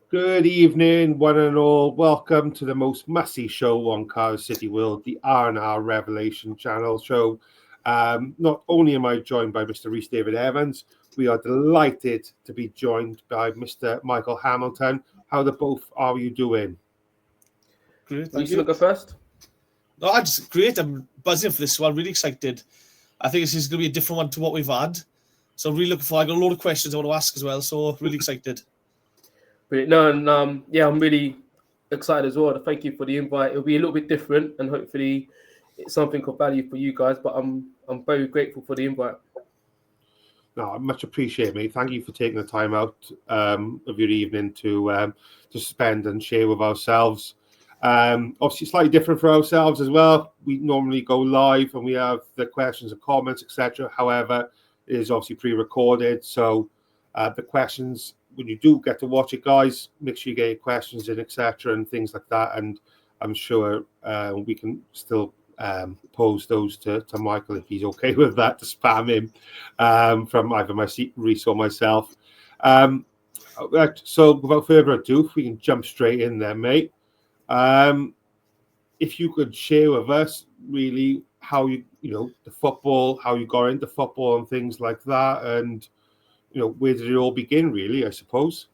Good evening, one and all. Welcome to the most messy show on Cardiff City World, the R&R Revelation Channel show. Not only am I joined by Mr. Rhys David Evans, we are delighted to be joined by Mr. Michael Hamilton. How the both are you doing? Great, Rhys, you go first? No, I'm just great. I'm buzzing for this one. Really excited. I think this is going to be a different one to what we've had. So I'm really looking forward. I got a lot of questions I want to ask as well. So really excited. Brilliant. No, and I'm really excited as well. Thank you for the invite. It'll be a little bit different, and hopefully, it's something of value for you guys. But I'm very grateful for the invite. No, I much appreciate, mate. Thank you for taking the time out of your evening to spend and share with ourselves. Obviously, slightly different for ourselves as well. We normally go live and we have the questions and comments, etc. However, it is obviously pre-recorded, so the questions, when you do get to watch it, guys, make sure you get your questions in, etc., and things like that. And I'm sure we can still pose those to Michael if he's okay with that, to spam him from either Rhys or myself. So without further ado, if we can jump straight in there, mate. If you could share with us really how you the football, how you got into football and things like that, and where did it all begin, really, I suppose?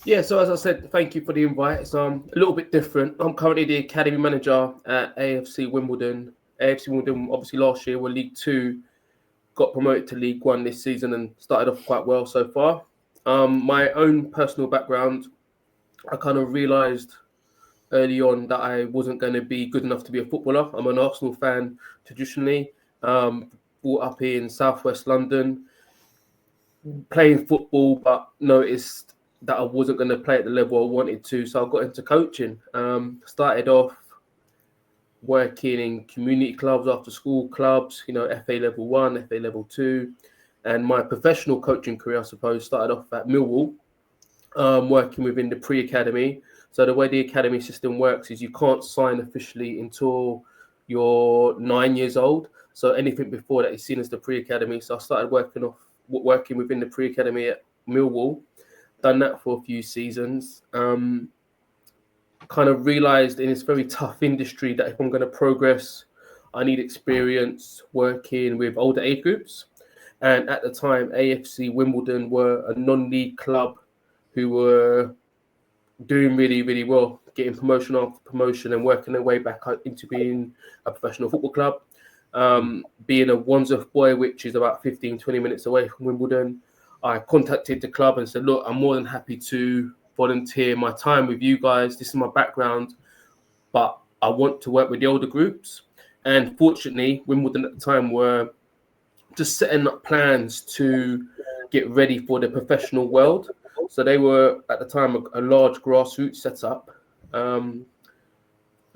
Yeah, so as I said, thank you for the invite. It's a little bit different. I'm currently the academy manager at AFC Wimbledon. AFC Wimbledon, obviously, last year were League Two, got promoted to League One this season and started off quite well so far. My own personal background, I kind of realised early on that I wasn't going to be good enough to be a footballer. I'm an Arsenal fan traditionally, brought up in southwest London, playing football, but noticed that I wasn't going to play at the level I wanted to. So I got into coaching. Started off working in community clubs, after school clubs, FA Level 1, FA Level 2. And my professional coaching career, I suppose, started off at Millwall, working within the pre-academy. So the way the academy system works is you can't sign officially until you're 9 years old. So anything before that is seen as the pre-academy. So I started working within the pre-academy at Millwall. Done that for a few seasons. Kind of realised in this very tough industry that if I'm going to progress, I need experience working with older age groups. And at the time, AFC Wimbledon were a non-league club who were doing really, really well, getting promotion after promotion and working their way back into being a professional football club. Being a Wandsworth boy, which is about 15, 20 minutes away from Wimbledon, I contacted the club and said, look, I'm more than happy to volunteer my time with you guys. This is my background, but I want to work with the older groups. And fortunately, Wimbledon at the time were just setting up plans to get ready for the professional world. So they were, at the time, a large grassroots setup,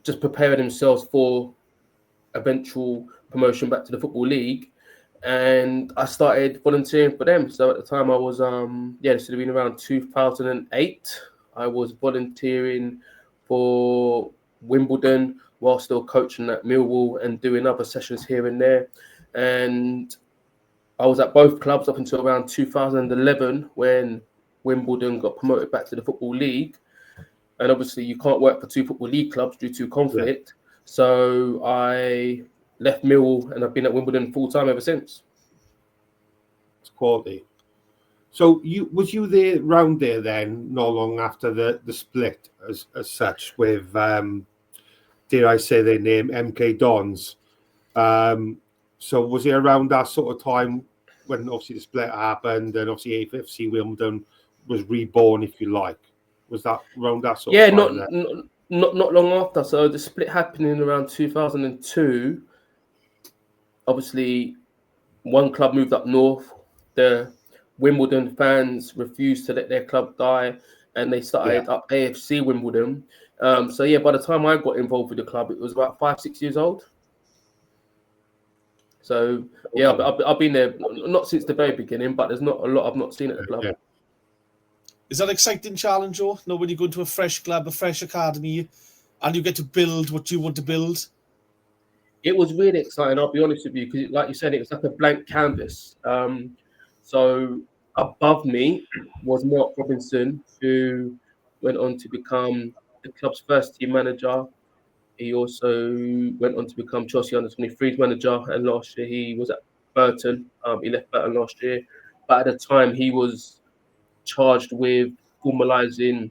just preparing themselves for eventual promotion back to the Football League. And I started volunteering for them. So at the time I was, this would have been around 2008. I was volunteering for Wimbledon while still coaching at Millwall and doing other sessions here and there. And I was at both clubs up until around 2011 when Wimbledon got promoted back to the Football League. And obviously you can't work for two Football League clubs due to conflict. Yeah. So I left Millwall and I've been at Wimbledon full-time ever since. It's quality. So was you there round there then, not long after the split as such with, dare I say their name, MK Dons? So was it around that sort of time when obviously the split happened and obviously AFC Wimbledon was reborn, if you like? Was that around that sort of time? Yeah, not long after. So the split happened in around 2002. Obviously, one club moved up north. The Wimbledon fans refused to let their club die, and they started up AFC Wimbledon. By the time I got involved with the club, it was about 5-6 years old. So yeah, I've been there not since the very beginning, but there's not a lot I've not seen at the club. Yeah. Is that an exciting challenge, Joe? When you go into a fresh club, a fresh academy, and you get to build what you want to build? It was really exciting, I'll be honest with you, because like you said, it was like a blank canvas. So above me was Mark Robinson, who went on to become the club's first team manager. He also went on to become Chelsea under-23 manager, and last year he was at Burton. He left Burton last year, but at the time he was charged with formalising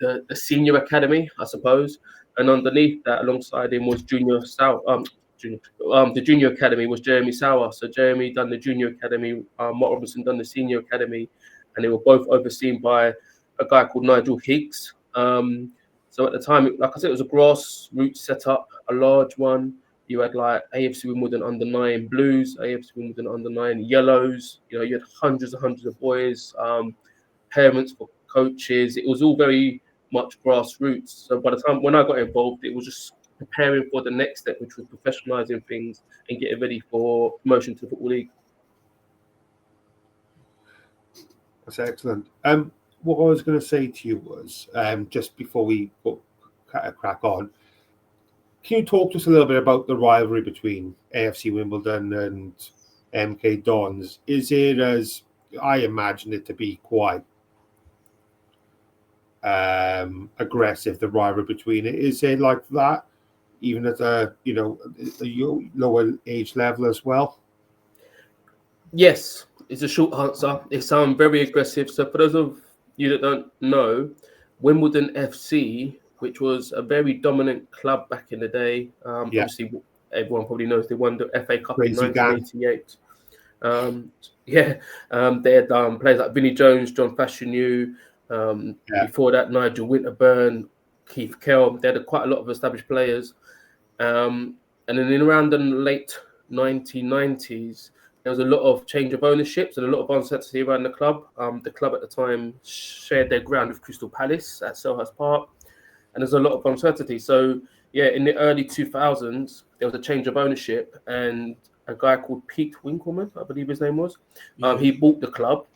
the senior academy, I suppose. And underneath that, alongside him was the junior academy was Jeremy Sauer. So Jeremy done the junior academy, Mark Robinson done the senior academy, and they were both overseen by a guy called Nigel Higgs. So at the time, like I said, it was a grassroots setup, a large one. You had like AFC Wimbledon under-9 Blues, AFC Wimbledon under-9 Yellows. You know, you had hundreds and hundreds of boys, parents for coaches. It was all very much grassroots. So by the time when I got involved, it was just preparing for the next step, which was professionalising things and getting ready for promotion to the Football League. That's excellent. What I was going to say to you was, just before we crack on, can you talk to us a little bit about the rivalry between AFC Wimbledon and MK Dons? Is it, as I imagine it to be, quite aggressive, the rivalry between it? Is it like that, even at a lower age level as well? Yes, it's a short answer. It's very aggressive. So for those of you that don't know, Wimbledon FC, which was a very dominant club back in the day, obviously everyone probably knows they won the FA Cup in 1988. They had players like Vinnie Jones, John Fashanu, before that Nigel Winterburn, Keith Kell. They had quite a lot of established players. And then in around the late 1990s, there was a lot of change of ownerships and a lot of uncertainty around the club. The club at the time shared their ground with Crystal Palace at Selhurst Park, and there's a lot of uncertainty. So, in the early 2000s, there was a change of ownership, and a guy called Pete Winkleman, I believe his name was, he bought the club,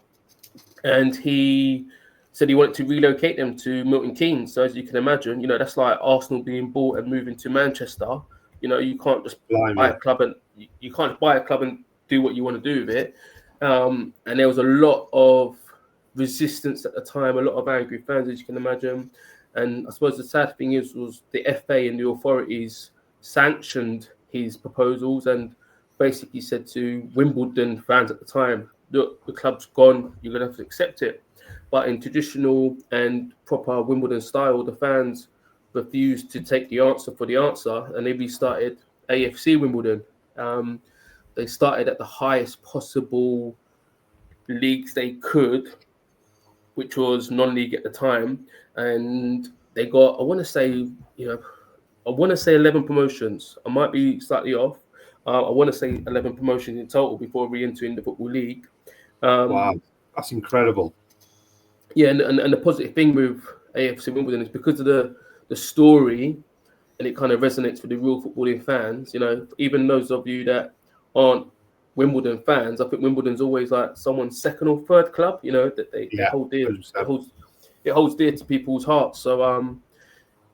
and he said he wanted to relocate them to Milton Keynes. So as you can imagine, that's like Arsenal being bought and moving to Manchester. You can't just buy a club and do what you want to do with it. And there was a lot of resistance at the time, a lot of angry fans, as you can imagine. And I suppose the sad thing was the FA and the authorities sanctioned his proposals and basically said to Wimbledon fans at the time, look, the club's gone, you're going to have to accept it. But in traditional and proper Wimbledon style, the fans refused to take the answer for the answer, and they restarted AFC Wimbledon. They started at the highest possible leagues they could, which was non-league at the time, and they got, I want to say 11 promotions. I might be slightly off. I want to say 11 promotions in total before re-entering the Football League. Wow, that's incredible. Yeah, and the positive thing with AFC Wimbledon is because of the story, and it kind of resonates with the real footballing fans. Even those of you that aren't Wimbledon fans, I think Wimbledon's always like someone's second or third club. That they hold dear. It holds dear to people's hearts. So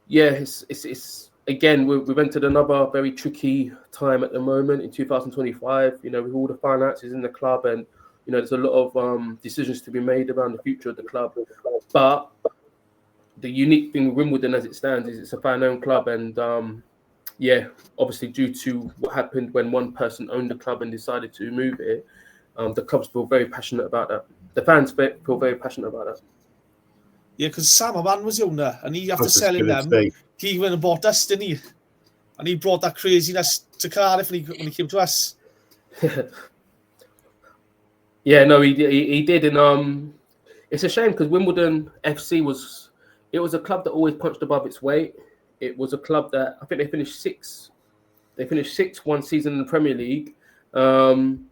it's again we've entered another very tricky time at the moment in 2025. With all the finances in the club, and there's a lot of decisions to be made around the future of the club. But the unique thing with Wimbledon as it stands is it's a fan-owned club, and obviously due to what happened when one person owned the club and decided to move it, the clubs feel very passionate about that. The fans feel very passionate about that. Yeah, because Sam Aman was the owner, and he after selling them, he went and bought us, didn't he? And he brought that craziness to Cardiff when he came to us. Yeah, no, he did, and it's a shame because Wimbledon FC was a club that always punched above its weight. It was a club that I think they finished sixth. They finished sixth one season in the Premier League, and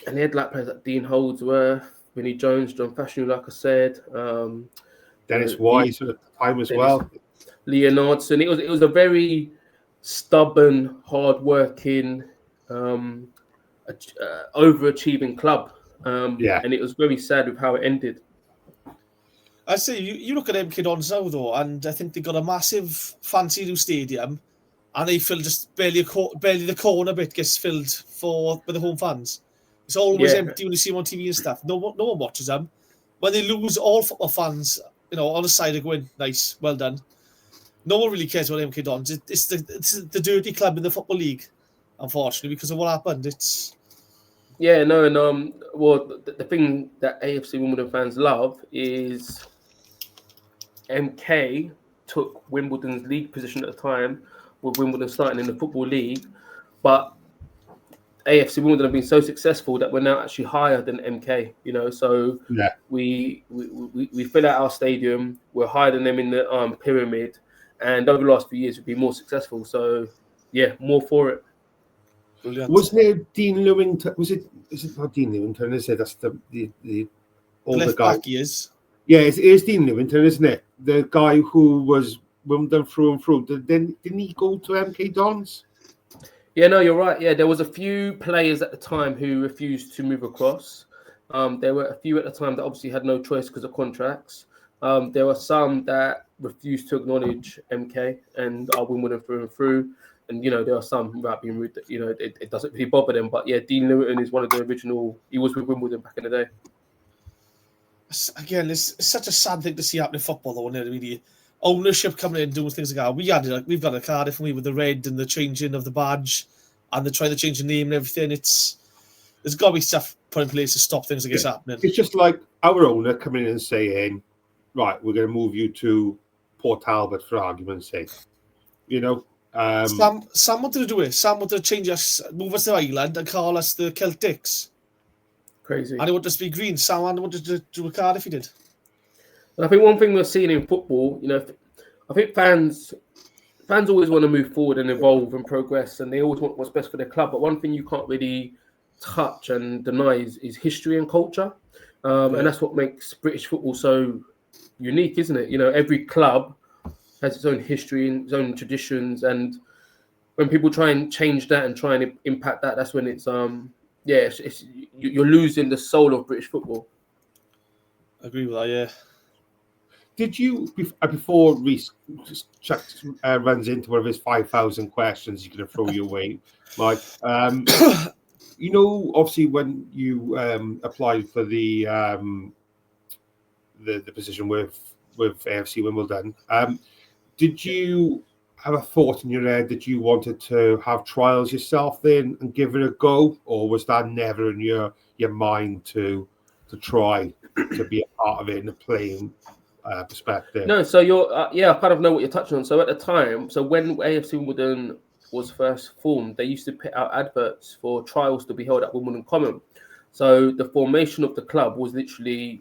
they had like players like Dean Holdsworth, Vinnie Jones, John Fashanu, like I said, Dennis Wise at the time as well, Leonardson. It was a very stubborn, hard-working, overachieving club. And it was very sad with how it ended. I say you look at MK Dons now though, and I think they got a massive fancy new stadium, and they fill just barely the corner bit gets filled with the home fans. It's always empty when you see them on TV and stuff. No one watches them. When they lose, all football fans, on the side are going, nice, well done. No one really cares about MK Dons. It's the dirty club in the Football League, unfortunately, because of what happened. The thing that AFC Wimbledon fans love is MK took Wimbledon's league position at the time, with Wimbledon starting in the Football League, but AFC Wimbledon have been so successful that we're now actually higher than MK. So we fill out our stadium. We're higher than them in the pyramid, and over the last few years we've been more successful. So more for it. Brilliant. Wasn't it Dean Lewington? Is it not Dean Lewington? Is it? That's the older guy. Back he is. Yeah, it is Dean Lewington, isn't it? The guy who was Wimbledon through and through. Didn't he go to MK Dons? Yeah, no, you're right. Yeah, there was a few players at the time who refused to move across. There were a few at the time that obviously had no choice because of contracts. There were some that refused to acknowledge MK and are Wimbledon through and through. And, there are some, without being rude, that, it doesn't really bother them. But, Dean Lewington is one of the original. He was with Wimbledon back in the day. Again, it's such a sad thing to see happen in football, though, isn't it? Really, ownership coming in, doing things like that. We've got a Cardiff, with the red and the changing of the badge, and they're trying to change the name and everything. There's got to be stuff put in place to stop things like this happening. It's just like our owner coming in and saying, right, we're going to move you to Port Talbot for argument's sake. Sam wanted to do it. Sam wanted to change us, move us to Ireland and call us the Celtics. Crazy. And he wanted us to be green. Sam wanted to do a Cardiff, he did. And I think one thing we're seeing in football, I think fans always want to move forward and evolve and progress, and they always want what's best for their club. But one thing you can't really touch and deny is history and culture. And that's what makes British football so unique, isn't it? Every club has its own history and its own traditions, and when people try and change that and try and impact that, that's when you're losing the soul of British football. I agree with that, yeah. Did you, before Reece runs into one of his 5,000 questions he's going to throw your way, Mike, obviously when you applied for the position with AFC Wimbledon, did you have a thought in your head that you wanted to have trials yourself then and give it a go, or was that never in your mind to try to be a part of it in a playing perspective? No, so you're I kind of know what you're touching on. So at the time, when AFC Wimbledon was first formed, they used to put out adverts for trials to be held at Wimbledon Common. So the formation of the club was literally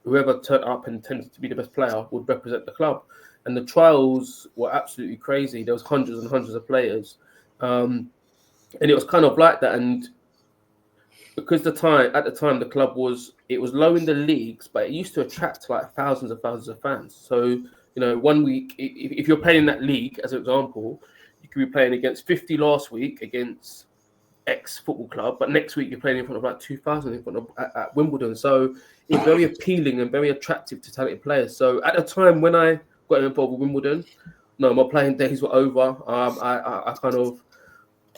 whoever turned up and tended to be the best player would represent the club. And the trials were absolutely crazy. There was hundreds and hundreds of players. And it was kind of like that. And because at the time the club was low in the leagues, but it used to attract like thousands of fans. So, 1 week, if you're playing in that league, as an example, you could be playing against 50 last week against X football club, but next week you're playing in front of like 2,000 in front of at Wimbledon. So it's very appealing and very attractive to talented players. So at the time when I got involved with Wimbledon, no, my playing days were over. I kind of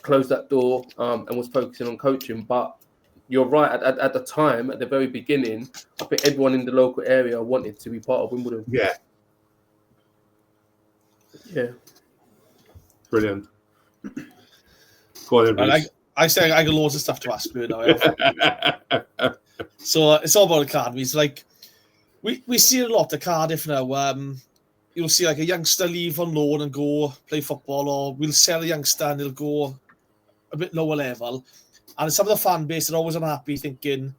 closed that door and was focusing on coaching. But you're right. At the time, at the very beginning, I think everyone in the local area wanted to be part of Wimbledon. Yeah. Brilliant. Go on, then, I say I got loads of stuff to ask you now. So it's all about academies. Like we see a lot at Cardiff now. You'll see like a youngster leave on loan and go play football, or we'll sell a youngster and they'll go a bit lower level. And some of the fan base are always unhappy, thinking,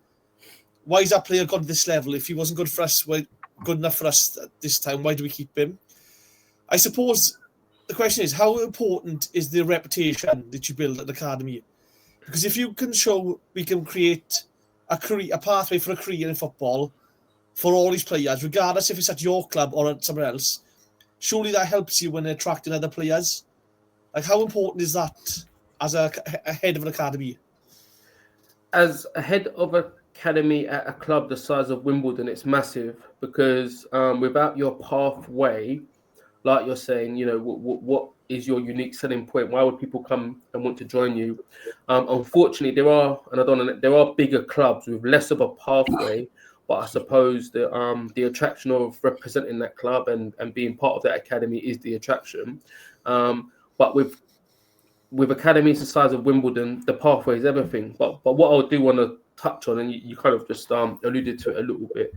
why is that player got to this level? If he wasn't good for us, good enough for us at this time, why do we keep him? I suppose the question is, how important is the reputation that you build at the academy? Because if you can show we can create a pathway for a career in football for all these players, regardless if it's at your club or at somewhere else, surely that helps you when attracting other players. Like, how important is that as a head of an academy? As a head of an academy at a club the size of Wimbledon, it's massive, because without your pathway, like you're saying, what is your unique selling point? Why would people come and want to join you? Unfortunately, there are bigger clubs with less of a pathway, but I suppose the attraction of representing that club and being part of that academy is the attraction. But with academies the size of Wimbledon, the pathway is everything. But what I do want to touch on, and you kind of just alluded to it a little bit,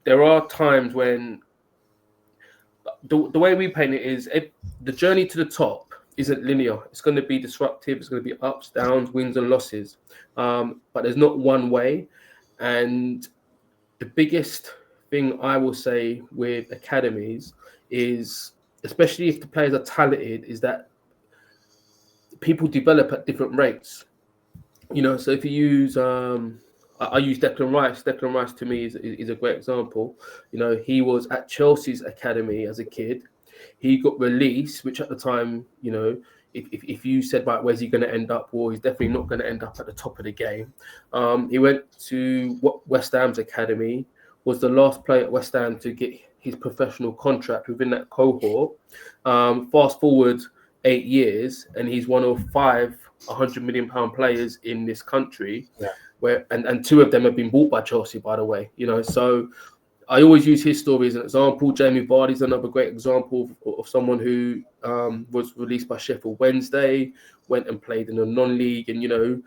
there are times when the way we paint it is the journey to the top isn't linear. It's going to be disruptive. It's going to be ups, downs, wins and losses. But there's not one way. And the biggest thing I will say with academies is, especially if the players are talented, is that people develop at different rates. So if you use I use Declan Rice. Declan Rice to me is a great example. He was at Chelsea's academy as a kid. He got released, which at the time, if you said, right, where's he going to end up? Well, he's definitely not going to end up at the top of the game. He went to West Ham's academy, was the last player at West Ham to get his professional contract within that cohort. Fast forward 8 years, and he's one of 5 £100 million players in this country. Yeah. And 2 of them have been bought by Chelsea, by the way. So I always use his story as an example. Jamie Vardy's another great example of someone who was released by Sheffield Wednesday, went and played in a non-league. And,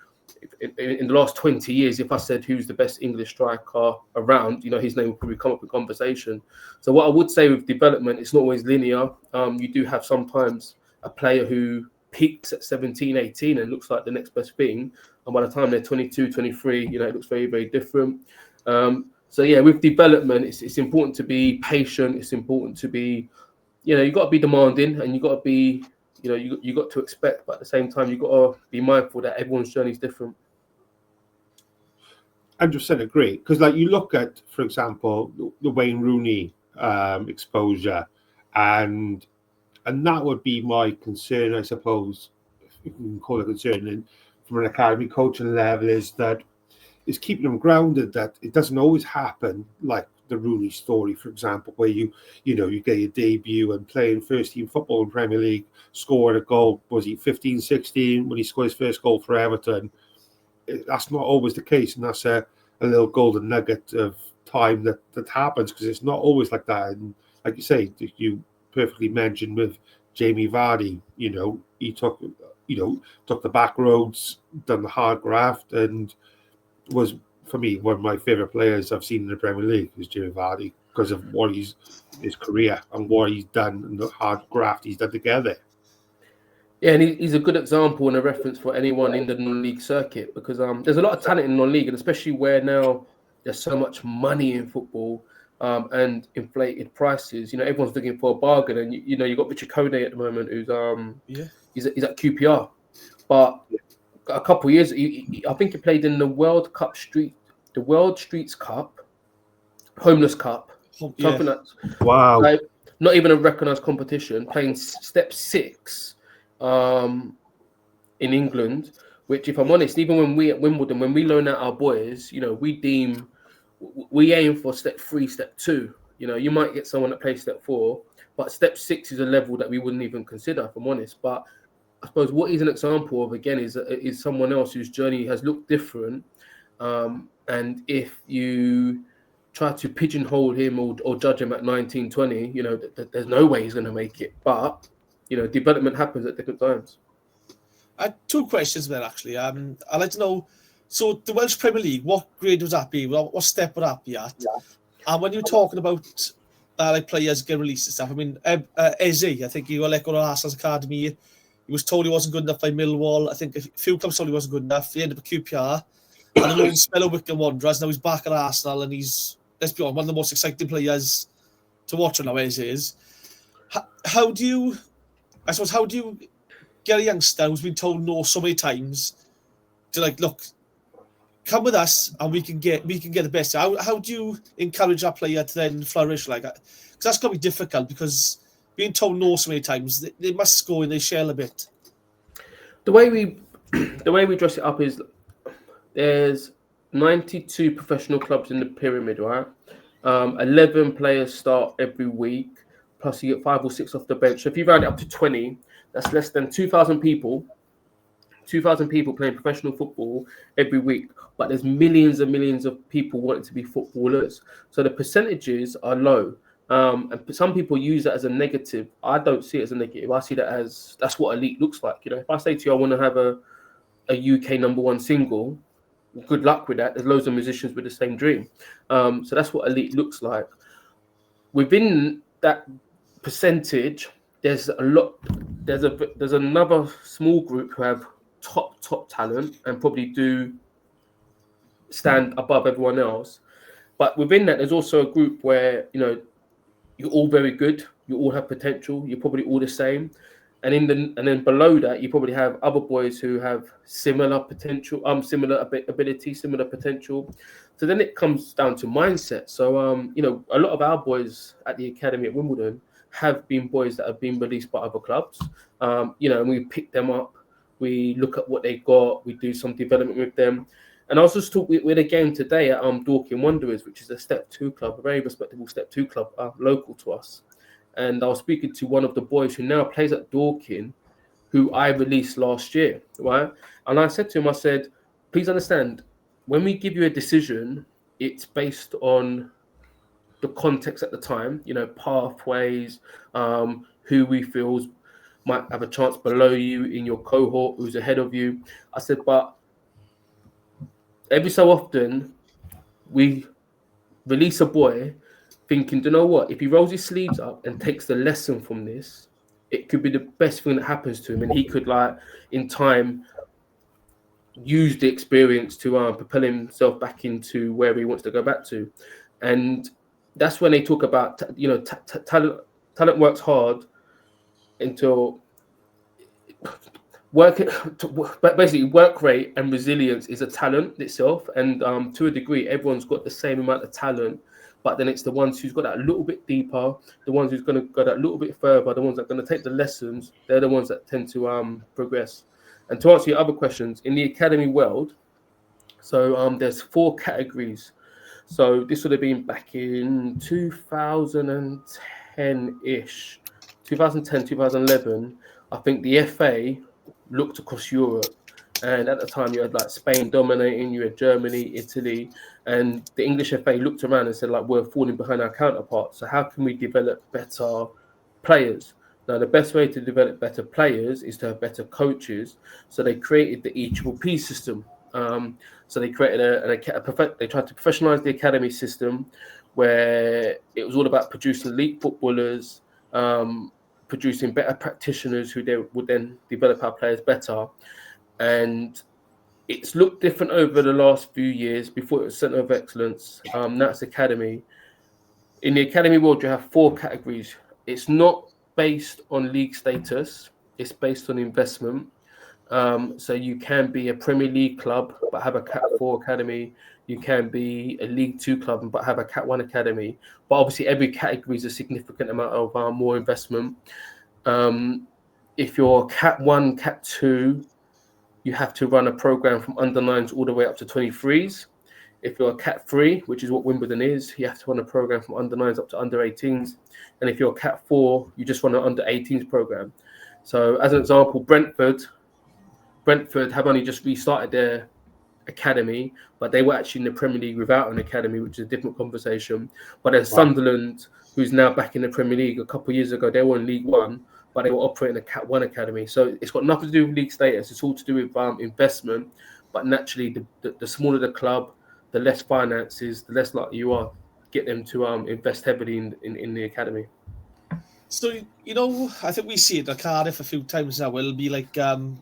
in the last 20 years, if I said who's the best English striker around, his name will probably come up in conversation. So what I would say with development, it's not always linear. You do have sometimes a player who peaks at 17, 18 and looks like the next best thing. And by the time they're 22, 23, it looks very, very different. So yeah, with development, it's important to be patient. It's important to be, you've got to be demanding, and you've got to be, you got to expect, but at the same time, you've got to be mindful that everyone's journey is different. 100% agree. Because you look at, for example, the Wayne Rooney exposure, and that would be my concern, I suppose, if you can call it concern, from an academy coaching level, is keeping them grounded, that it doesn't always happen like the Rooney story, for example, where you get your debut and playing first team football in Premier League, scoring a goal, was he 15, 16 when he scored his first goal for Everton. That's not always the case, and that's a little golden nugget of time that happens, because it's not always like that. And like you say, you perfectly mentioned with Jamie Vardy, he took the back roads, done the hard graft, and was, for me, one of my favourite players I've seen in the Premier League is Jamie Vardy, because of what his career and what he's done and the hard graft he's done together. Yeah, and he's a good example and a reference for anyone in the non-league circuit, because there's a lot of talent in non-league, and especially where now there's so much money in football and inflated prices. Everyone's looking for a bargain, and you got Richard Kone at the moment, who's he's at QPR, but a couple of years, I think he played in the World Streets Cup, Homeless Cup, something that's not even a recognised competition, playing step 6 in England, which, if I'm honest, even when we at Wimbledon, when we loan out our boys, we aim for step 3, step 2. You might get someone that plays step 4, but step 6 is a level that we wouldn't even consider, if I'm honest. But I suppose what he's an example of, again, is someone else whose journey has looked different. And if you try to pigeonhole him or judge him at 19, 20, there's no way he's going to make it. But, development happens at different times. I had 2 questions there, actually. I'd like to know, so the Welsh Premier League, what grade would that be? What step would that be at? Yeah. And when you're talking about players get released and stuff, I mean, Eze, I think he got let go to Arsenal's academy. He was told he wasn't good enough by Millwall. I think a few clubs told he wasn't good enough. He ended up at QPR. And a loan spell at Wycombe Wanderers. Now he's back at Arsenal, and he's, let's be honest, one of the most exciting players to watch now, as is. How do you get a youngster who's been told no so many times to look, come with us and we can get the best? How do you encourage that player to then flourish like that? Because that's going to be difficult, because being told no so many times, they must go and they shell a bit. The way we dress it up is there's 92 professional clubs in the pyramid, right? 11 players start every week, plus you get 5 or 6 off the bench. So if you round it up to 20, That's less than 2,000 people. 2,000 people playing professional football every week, but there's millions and millions of people wanting to be footballers. So the percentages are low. And some people use that as a negative. I don't see it as a negative. I see that as that's what elite looks like. You know, if I say to you, I want to have a UK #1 single, good luck with that. There's loads of musicians with the same dream. So that's what elite looks like. Within that percentage, there's a lot. There's another small group who have top talent and probably do stand above everyone else. But within that, there's also a group where, you know, you're all very good, you all have potential, you're probably all the same. And then below that, you probably have other boys who have similar potential, similar ability, similar potential. So then it comes down to mindset. So you know, a lot of our boys at the academy at Wimbledon have been boys that have been released by other clubs. You know, and we pick them up. We look at what they got. We do some development with them. And I was just talking with a game today at Dorking Wanderers, which is a Step 2 club, a very respectable Step 2 club, local to us. And I was speaking to one of the boys who now plays at Dorking, who I released last year, right? And I said to him, I said, please understand, when we give you a decision, it's based on the context at the time, you know, pathways, who we feel might have a chance below you in your cohort, who's ahead of you. I said, but every so often we release a boy thinking, do you know what? If he rolls his sleeves up and takes the lesson from this, it could be the best thing that happens to him. And he could, like, in time, use the experience to propel himself back into where he wants to go back to. And that's when they talk about, you know, talent works hard until basically work rate and resilience is a talent itself. And to a degree, everyone's got the same amount of talent, but then it's the ones who's got that little bit deeper, the ones who's going to go that little bit further, the ones that are going to take the lessons, they're the ones that tend to progress. And to answer your other questions, in the academy world, so there's 4 categories. So this would have been back in 2010-ish, 2010, 2011. I think the FA looked across Europe, and at the time you had like Spain dominating, you had Germany, Italy, and the English FA looked around and said, like, we're falling behind our counterparts. So how can we develop better players? Now, the best way to develop better players is to have better coaches. So they created the EPPP system. So they created they tried to professionalize the academy system, where it was all about producing elite footballers, producing better practitioners who they would then develop our players better. And it's looked different over the last few years. Before it was Centre of Excellence, now it's Academy. In the academy world, you have 4 categories. It's not based on league status, it's based on investment. So you can be a Premier League club but have a Cat 4 academy. You can be a League 2 club but have a Cat 1 academy. But obviously every category is a significant amount of more investment. If you're Cat 1, Cat 2, you have to run a program from under 9s all the way up to 23s. If you're a Cat 3, which is what Wimbledon is, you have to run a program from under 9s up to under 18s. And if you're a Cat 4, you just run an under 18s program. So as an example, Brentford have only just restarted their academy, but they were actually in the Premier League without an academy, which is a different conversation. But then Sunderland, who's now back in the Premier League, a couple of years ago, they were in League 1, but they were operating a Cat 1 academy. So it's got nothing to do with league status. It's all to do with investment. But naturally, the smaller the club, the less finances, the less likely you are get them to invest heavily in the academy. So, you know, I think we see it at Cardiff a few times now. It'll be like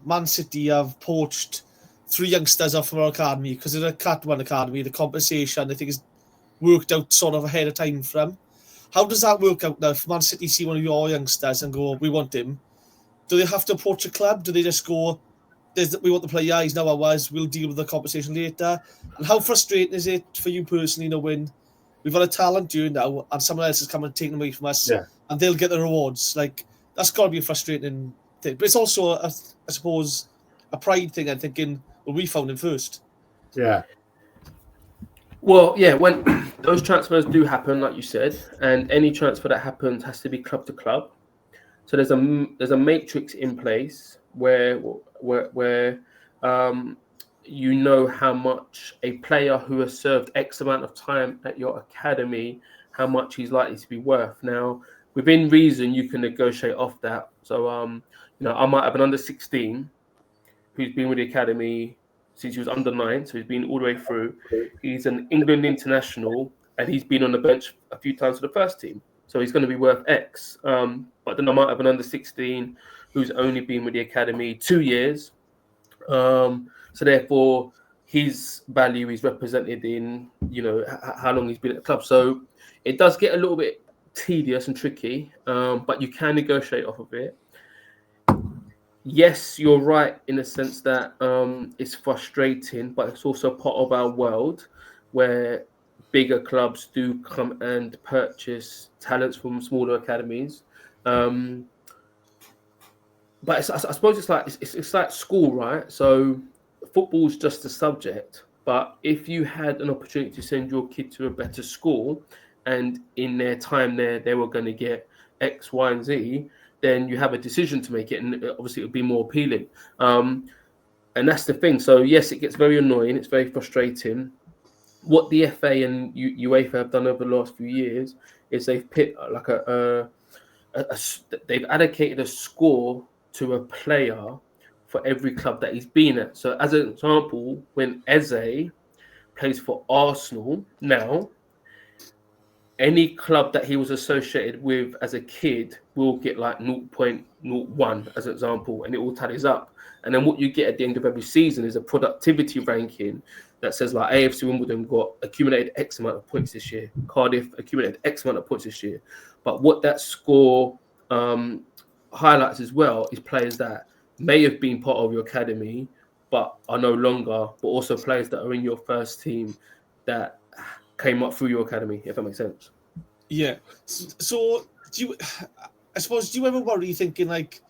Man City have poached 3 youngsters off from our academy because of the Cat 1 academy. The compensation, I think, is worked out sort of ahead of time for them. How does that work out now? If Man City see one of your youngsters and go, we want him, do they have to approach a club? Do they just go, we want the player, he's now ours, we'll deal with the compensation later? And how frustrating is it for you personally, you know, when we've got a talent due now and someone else is coming and taking away from us, and they'll get the rewards? Like, that's got to be a frustrating thing. But it's also, I suppose, a pride thing. I'm thinking, well, we found him first. Yeah. Well, yeah, when those transfers do happen, like you said, and any transfer that happens has to be club to club. So there's a matrix in place where you know how much a player who has served X amount of time at your academy, how much he's likely to be worth. Now, within reason, you can negotiate off that. So, I might have an under 16 who's been with the academy since he was under 9, so he's been all the way through. He's an England international, and he's been on the bench a few times for the first team. So he's going to be worth X. But then I might have an under 16 who's only been with the academy 2 years. So therefore, his value is represented in, how long he's been at the club. So it does get a little bit tedious and tricky, but you can negotiate off of it. Yes, you're right in the sense that it's frustrating, but it's also part of our world where bigger clubs do come and purchase talents from smaller academies. But I suppose it's like school, right? So football's just a subject, but if you had an opportunity to send your kid to a better school, and in their time there they were going to get X, Y, and Z, then you have a decision to make it, and obviously it would be more appealing. And that's the thing. So yes, it gets very annoying. It's very frustrating. What the FA and UEFA have done over the last few years is they've put like they've allocated a score to a player for every club that he's been at. So as an example, when Eze plays for Arsenal now, any club that he was associated with as a kid will get like 0.01 as an example, and it all tallies up. And then what you get at the end of every season is a productivity ranking that says like AFC Wimbledon got accumulated X amount of points this year, Cardiff accumulated X amount of points this year. But what that score highlights as well is players that may have been part of your academy but are no longer, but also players that are in your first team that came up through your academy, if that makes sense. Yeah. So do you ever worry thinking like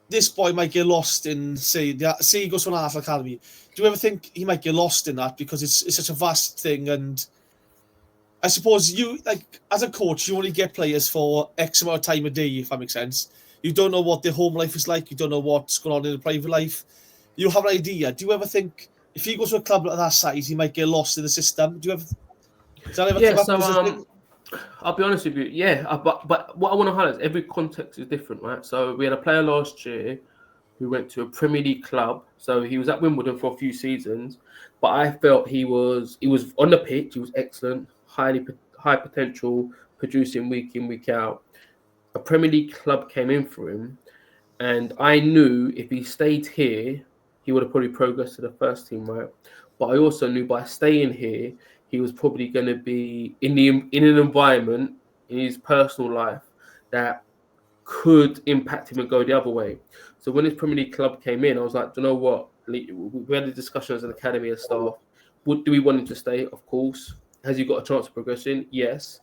this boy might get lost in say he goes to an Arsenal academy? Do you ever think he might get lost in that because it's such a vast thing? And I suppose you, like, as a coach, you only get players for X amount of time a day, if that makes sense. You don't know what their home life is like. You don't know what's going on in their private life. You have an idea. Do you ever think if he goes to a club of that size, he might get lost in the system? Do you ever? Does that ever come up as a thing? I'll be honest with you. Yeah, but what I want to highlight is every context is different, right? So we had a player last year who went to a Premier League club. So he was at Wimbledon for a few seasons, but I felt he was on the pitch. He was excellent, high potential, producing week in, week out. A Premier League club came in for him, and I knew if he stayed here, he would have probably progressed to the first team, right? But I also knew by staying here, he was probably going to be in an environment in his personal life that could impact him and go the other way. So when his Premier League club came in, I was like, do you know what? We had a discussion as an academy and staff. Do we want him to stay? Of course. Has he got a chance of progressing? Yes.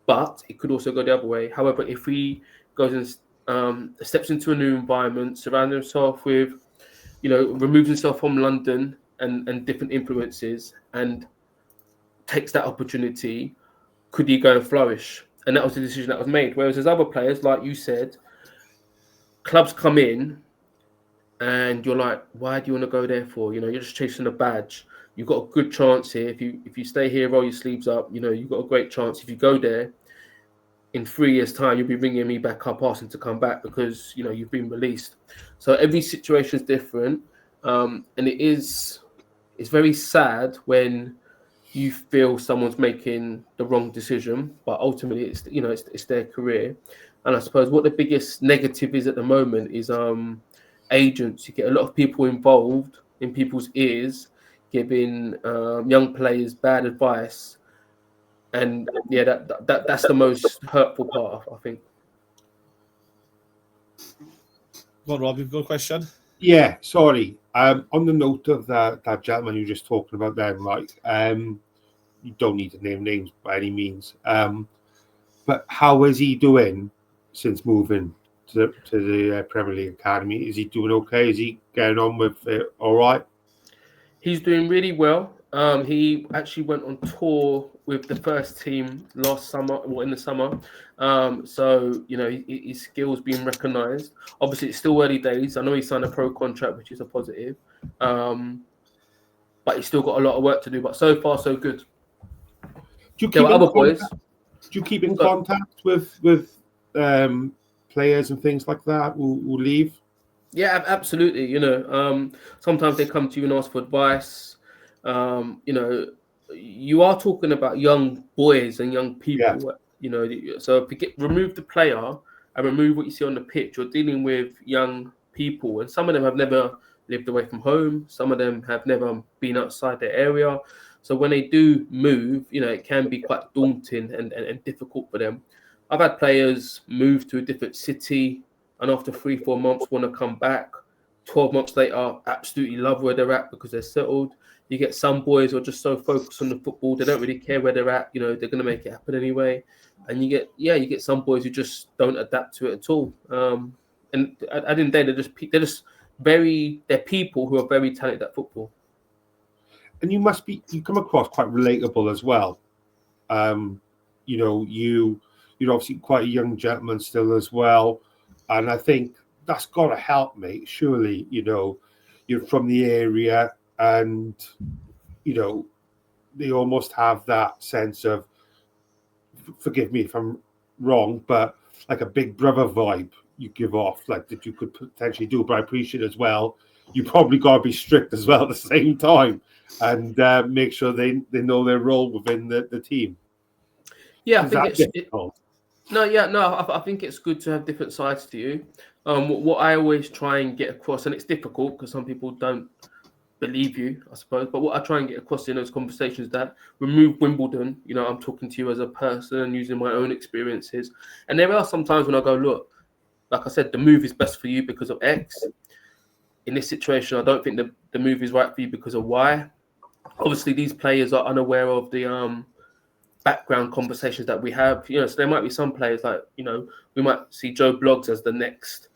But it could also go the other way. However, if he goes and steps into a new environment, surrounds himself with, removes himself from London and different influences and takes that opportunity, could he go and flourish? And that was the decision that was made. Whereas there's other players, like you said, clubs come in and you're like, why do you want to go there for? You're just chasing a badge. You've got a good chance here. If you stay here, roll your sleeves up, you've got a great chance. If you go there, in 3 years' time, you'll be ringing me back up asking to come back because, you've been released. So every situation is different. And it's very sad when you feel someone's making the wrong decision, but ultimately it's their career. And I suppose what the biggest negative is at the moment is agents. You get a lot of people involved in people's ears, giving young players bad advice, and that's the most hurtful part, I think. Go on, Rob, you've got a question? Yeah, sorry. On the note of that gentleman you were just talking about there, right? You don't need to name names by any means. But how is he doing since moving to the Premier League Academy? Is he doing okay? Is he getting on with it all right? He's doing really well. He actually went on tour with the first team last summer, or in the summer. So his skills being recognised. Obviously, it's still early days. I know he signed a pro contract, which is a positive. But he's still got a lot of work to do. But so far, so good. There were other boys. Do you keep in contact with players and things like that who leave? Yeah, absolutely. Sometimes they come to you and ask for advice. You are talking about young boys and young people. Yeah. So remove the player and remove what you see on the pitch. You're dealing with young people, and some of them have never lived away from home. Some of them have never been outside their area. So when they do move, it can be quite daunting and difficult for them. I've had players move to a different city, and after 3-4 months want to come back. 12 months later, absolutely love where they're at because they're settled. You get some boys who are just so focused on the football, they don't really care where they're at. They're going to make it happen anyway. And you get some boys who just don't adapt to it at all. And at the end of the day, they're people who are very talented at football. And you come across quite relatable as well. You're obviously quite a young gentleman still as well. And I think that's got to help, mate. Surely, you're from the area and, they almost have that sense of, forgive me if I'm wrong, but like a big brother vibe you give off, like that you could potentially do. But I appreciate as well, you probably got to be strict as well at the same time and make sure they know their role within the team. Yeah, I think it's good to have different sides to you. What I always try and get across, and it's difficult because some people don't believe you, I suppose, but what I try and get across in those conversations is that remove Wimbledon. I'm talking to you as a person and using my own experiences. And there are some times when I go, look, like I said, the move is best for you because of X. In this situation, I don't think the move is right for you because of Y. Obviously, these players are unaware of the background conversations that we have, so there might be some players like, we might see Joe Bloggs as the next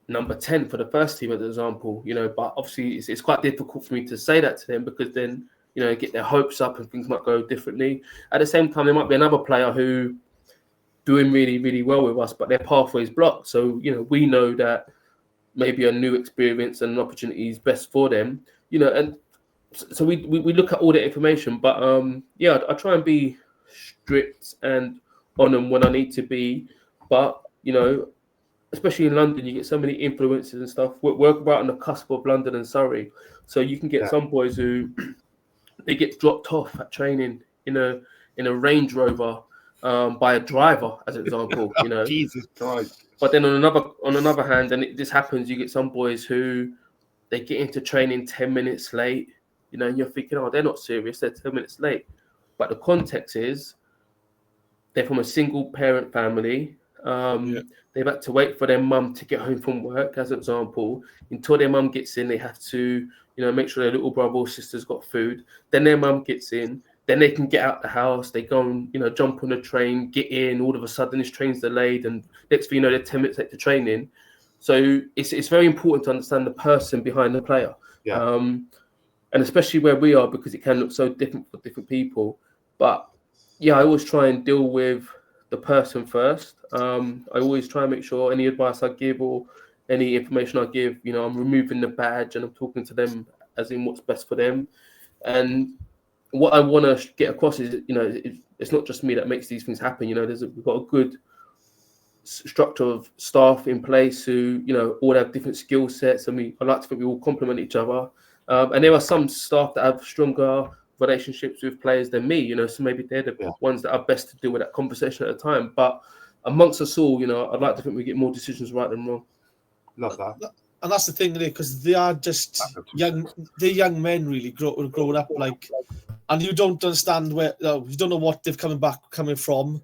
number 10 for the first team, as an example, but obviously it's quite difficult for me to say that to them because then, get their hopes up and things might go differently. At the same time, there might be another player who doing really, really well with us, but their pathway is blocked. So, we know that maybe a new experience and an opportunity is best for them, and so we look at all the information, but I try and be strict and on them when I need to be. But especially in London, you get so many influences and stuff. We're right on the cusp of London and Surrey, so you can get some boys who they get dropped off at training in a Range Rover by a driver, as an example. Jesus Christ. But then on another hand, and this happens, you get some boys who they get into training 10 minutes late. And you're thinking, oh, they're not serious. They're 10 minutes late. But the context is they're from a single parent family. They've had to wait for their mum to get home from work, as an example. Until their mum gets in, they have to, make sure their little brother or sister's got food. Then their mum gets in. Then they can get out the house. They go and, jump on the train, get in. All of a sudden, this train's delayed. And next thing you know, they're 10 minutes late to training. So it's very important to understand the person behind the player. Yeah. And especially where we are, because it can look so different for different people. But I always try and deal with the person first. I always try and make sure any advice I give or any information I give, I'm removing the badge and I'm talking to them as in what's best for them. And what I want to get across is, it's not just me that makes these things happen. We've got a good structure of staff in place who, all have different skill sets. I like to think we all complement each other. And there are some staff that have stronger relationships with players than me, so maybe they're the ones that are best to deal with that conversation at a time. But amongst us all, I'd like to think we get more decisions right than wrong. Love that. And that's the thing, because they are just they're young men really growing up, and you don't understand you don't know what they've coming from.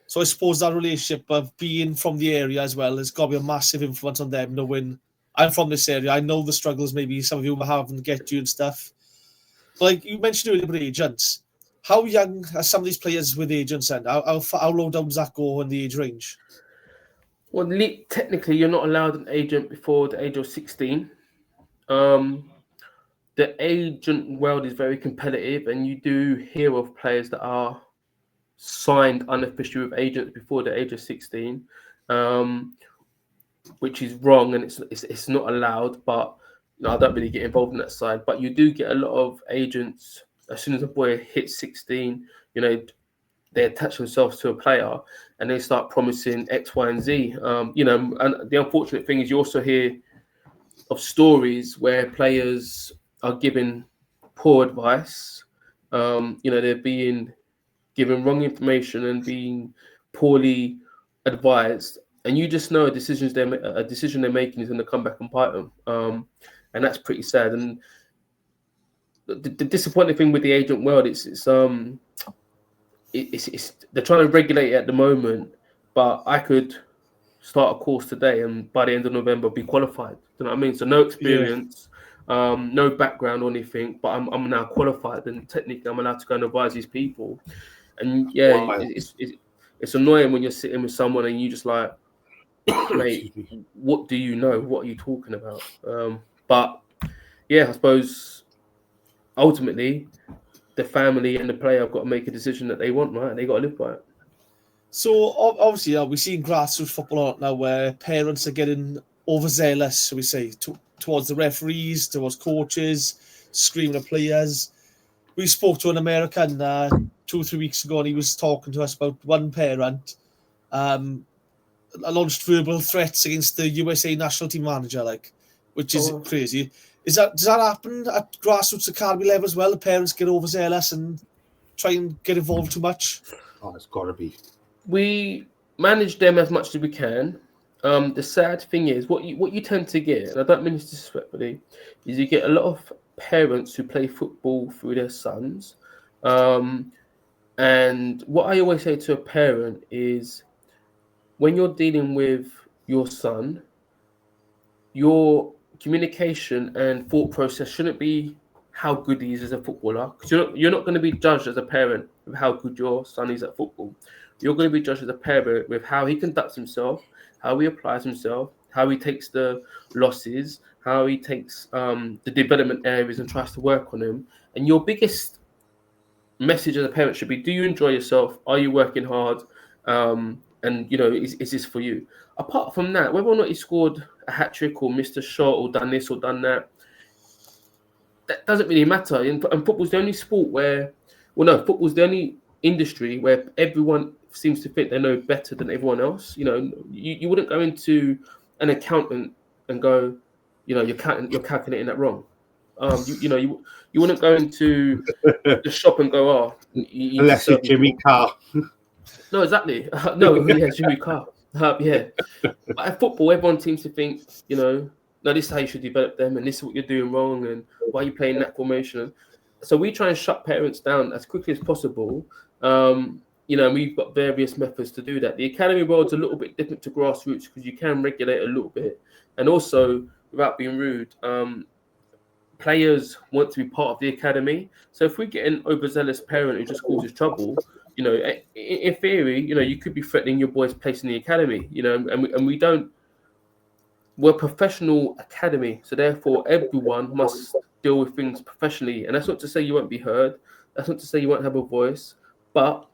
So I suppose that relationship of being from the area as well has got to be a massive influence on them, knowing I'm from this area. I know the struggles maybe some of you have and get you and stuff. But like you mentioned earlier about agents, how young are some of these players with agents and how low down does that go in the age range? Well, technically, you're not allowed an agent before the age of 16. The the agent world is very competitive, and you do hear of players that are signed unofficially with agents before the age of 16, which is wrong, and it's not allowed. But I don't really get involved in that side. But you do get a lot of agents as soon as a boy hits 16. They attach themselves to a player and they start promising X, Y, and Z. And the unfortunate thing is you also hear of stories where players are given poor advice. They're being given wrong information and being poorly advised, and you just know a decision they're making is going to come back and bite them. And that's pretty sad. And the disappointing thing with the agent world, it's they're trying to regulate it at the moment, but I could start a course today and by the end of November be qualified. You know what I mean? So no experience, no background or anything, but I'm now qualified, and technically I'm allowed to go and advise these people. And it's annoying when you're sitting with someone and you just like, mate, what do you know? What are you talking about? But I suppose ultimately the family and the player have got to make a decision that they want, right? And they got to live by it. So obviously, we're seeing grassroots football now where parents are getting overzealous, shall we say, towards the referees, towards coaches, screaming at players. We spoke to an American 2 or 3 weeks ago, and he was talking to us about one parent launched verbal threats against the USA national team manager, which is crazy. Does that happen at grassroots academy level as well? The parents get overzealous and try and get involved too much? Oh, it's got to be. We manage them as much as we can. The sad thing is, what you tend to get, and I don't mean this disrespectfully, is you get a lot of parents who play football through their sons. And what I always say to a parent is, when you're dealing with your son, your communication and thought process shouldn't be how good he is as a footballer. Because you're not going to be judged as a parent with how good your son is at football. You're going to be judged as a parent with how he conducts himself, how he applies himself, how he takes the losses, how he takes the development areas and tries to work on them. And your biggest message as a parent should be: do you enjoy yourself? Are you working hard? And is this for you? Apart from that, whether or not he scored a hat trick or missed a shot or done this or done that doesn't really matter. And football's the only sport football's the only industry where everyone seems to think they know better than everyone else. You wouldn't go into an accountant and go, you're calculating that wrong. You wouldn't go into the shop and go, unless it's Jimmy Carr. No, exactly. Jimmy Carr. But at football, everyone seems to think, no, this is how you should develop them, and this is what you're doing wrong, and why are you playing that formation? So we try and shut parents down as quickly as possible. We've got various methods to do that. The academy world's a little bit different to grassroots because you can regulate a little bit, and also, without being rude, players want to be part of the academy. So if we get an overzealous parent who just causes trouble, in theory, you could be threatening your boy's place in the academy, and we don't. We're a professional academy, so therefore everyone must deal with things professionally. And that's not to say you won't be heard. That's not to say you won't have a voice, but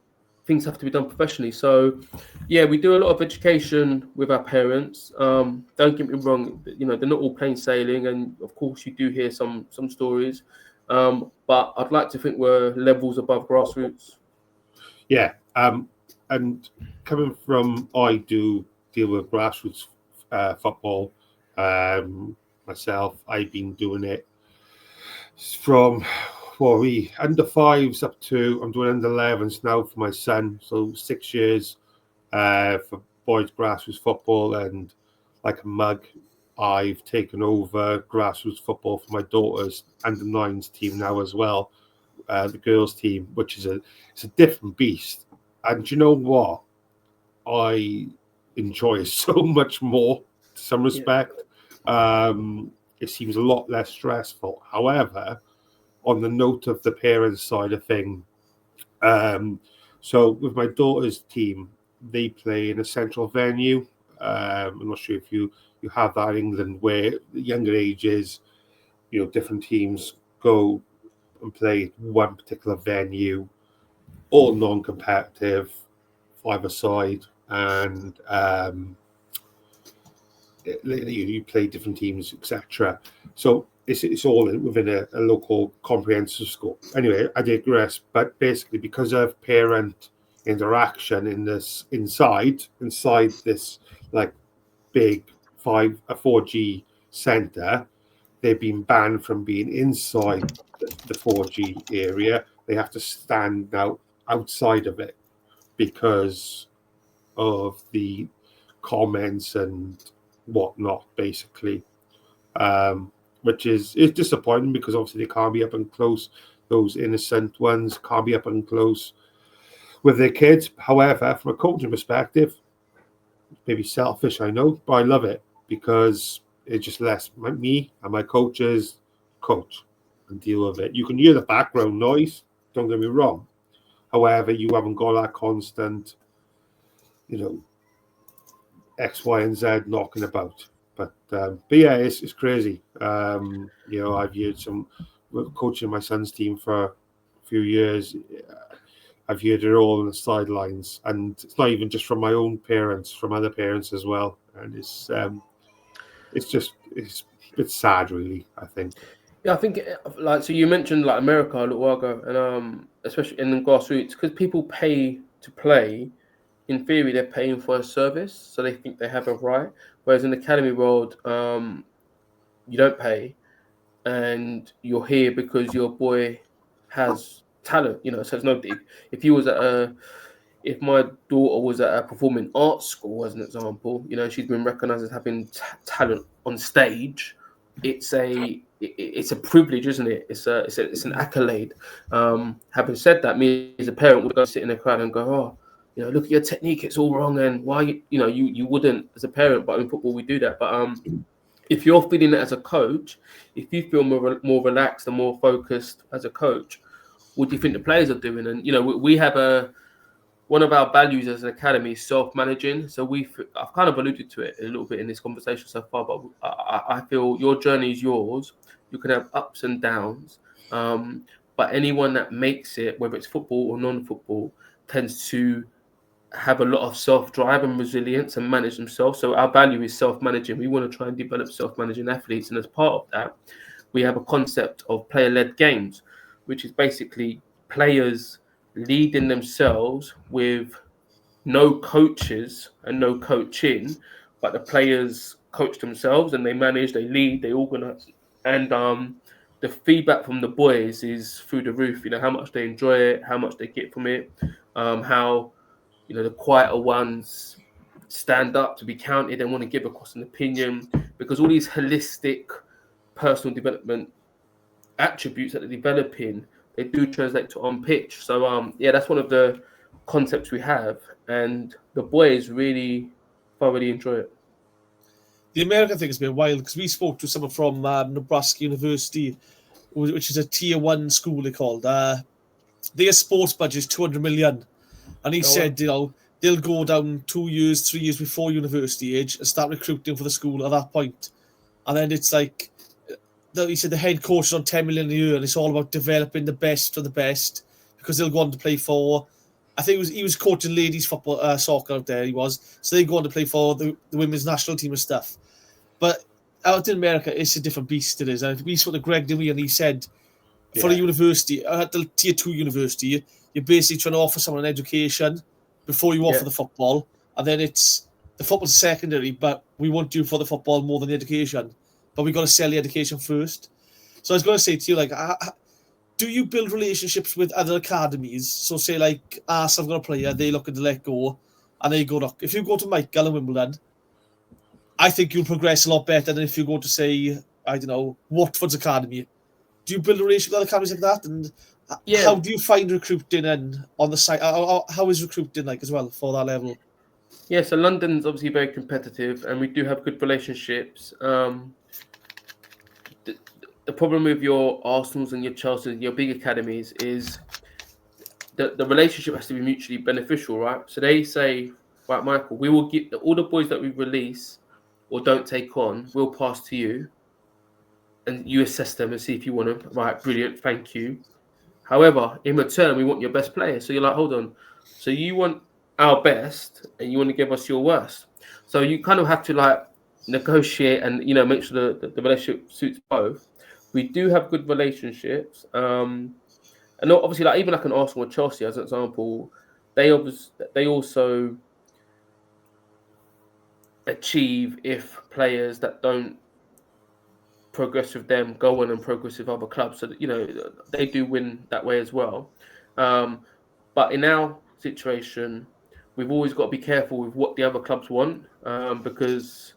things have to be done professionally. So, we do a lot of education with our parents. Don't get me wrong, they're not all plain sailing, and of course you do hear some stories. But I'd like to think we're levels above grassroots. Yeah, and coming from, I do deal with grassroots football myself. I've been doing it from under 5s up to, I'm doing under 11s now for my son. So 6 years for boys grassroots football, and like a mug, I've taken over grassroots football for my daughter's under 9s team now as well, the girls team, which is it's a different beast. And you know what? I enjoy it so much more to some respect. It seems a lot less stressful. However, on the note of the parents' side of thing, so with my daughter's team, they play in a central venue. I'm not sure if you have that in England, where the younger ages, different teams go and play one particular venue, all non-competitive, 5-a-side, and you play different teams, etc. So it's all within a local comprehensive school. Anyway, I digress. But basically, because of parent interaction inside this like big 4G center, they've been banned from being inside the 4G area. They have to stand outside of it because of the comments and whatnot, basically, which is disappointing because obviously they can't be up and close. Those innocent ones can't be up and close with their kids. However, from a coaching perspective, maybe selfish, I know, but I love it because it just lets me and my coaches coach and deal with it. You can hear the background noise, don't get me wrong. However, you haven't got that constant, X, Y, and Z knocking about. But yeah, it's crazy. I've heard some coaching my son's team for a few years. I've heard it all on the sidelines, and it's not even just from my own parents, from other parents as well. And it's sad, really, I think. Yeah, I think so you mentioned like America a little while ago, and especially in the grassroots, because people pay to play. In theory, they're paying for a service, so they think they have a right. Whereas in the academy world, you don't pay, and you're here because your boy has talent. So it's no dig. If my daughter was at a performing arts school, as an example, she's been recognised as having talent on stage. It's a privilege, isn't it? It's an accolade. Having said that, me as a parent would go sit in the crowd and go, oh, look at your technique, it's all wrong, and why you wouldn't as a parent, but in football we do that. But if you're feeling it as a coach, if you feel more relaxed and more focused as a coach, what do you think the players are doing? And we have one of our values as an academy is self-managing. So I've kind of alluded to it a little bit in this conversation so far, but I feel your journey is yours. You can have ups and downs, but anyone that makes it, whether it's football or non-football, tends to have a lot of self-drive and resilience and manage themselves. So our value is self-managing. We want to try and develop self-managing athletes. And as part of that, we have a concept of player-led games, which is basically players leading themselves with no coaches and no coaching, but the players coach themselves and they manage, they lead, they organize. And the feedback from the boys is through the roof, how much they enjoy it, how much they get from it, how the quieter ones stand up to be counted and want to give across an opinion, because all these holistic personal development attributes that they're developing, they do translate to on pitch. So that's one of the concepts we have, and the boys really thoroughly enjoy it. The American thing has been wild because we spoke to someone from Nebraska University, which is a tier 1 school they called. Their sports budget is 200 million. And he said, they'll go down 2 years, 3 years before university age and start recruiting for the school at that point. And then it's like, he said the head coach is on 10 million a year and it's all about developing the best of the best because they'll go on to play for, I think he was coaching ladies football, soccer out there, he was. So they go on to play for the women's national team and stuff. But out in America, it's a different beast, it is. And we spoke to Greg Dewey and he said, for a university, at the tier 2 university, you're basically trying to offer someone an education before you offer the football. And then it's the football's secondary, but we want you for the football more than the education. But we've got to sell the education first. So I was going to say to you, like, do you build relationships with other academies? So say like, I've got a player, they look at the let go, and they go, look, if you go to Michael and Wimbledon, I think you'll progress a lot better than if you go to, say, I don't know, Watford's academy. Do you build a relationship with other academies like that? And how do you find recruiting and on the site? How is recruiting like as well for that level? Yeah, so London's obviously very competitive and we do have good relationships. The problem with your Arsenals and your Chelseas and your big academies is that the relationship has to be mutually beneficial, right? So they say, right, Michael, we will get all the boys that we release or don't take on, we'll pass to you. and you assess them and see if you want them. Right, brilliant, thank you. However, in return, we want your best player. So you're like, hold on. So you want our best and you want to give us your worst. So you kind of have to like negotiate and, make sure the relationship suits both. We do have good relationships. And obviously, like even like an Arsenal or Chelsea, as an example, they also achieve if players that don't progress with them go on and progress with other clubs, so that, they do win that way as well. But in our situation, we've always got to be careful with what the other clubs want, because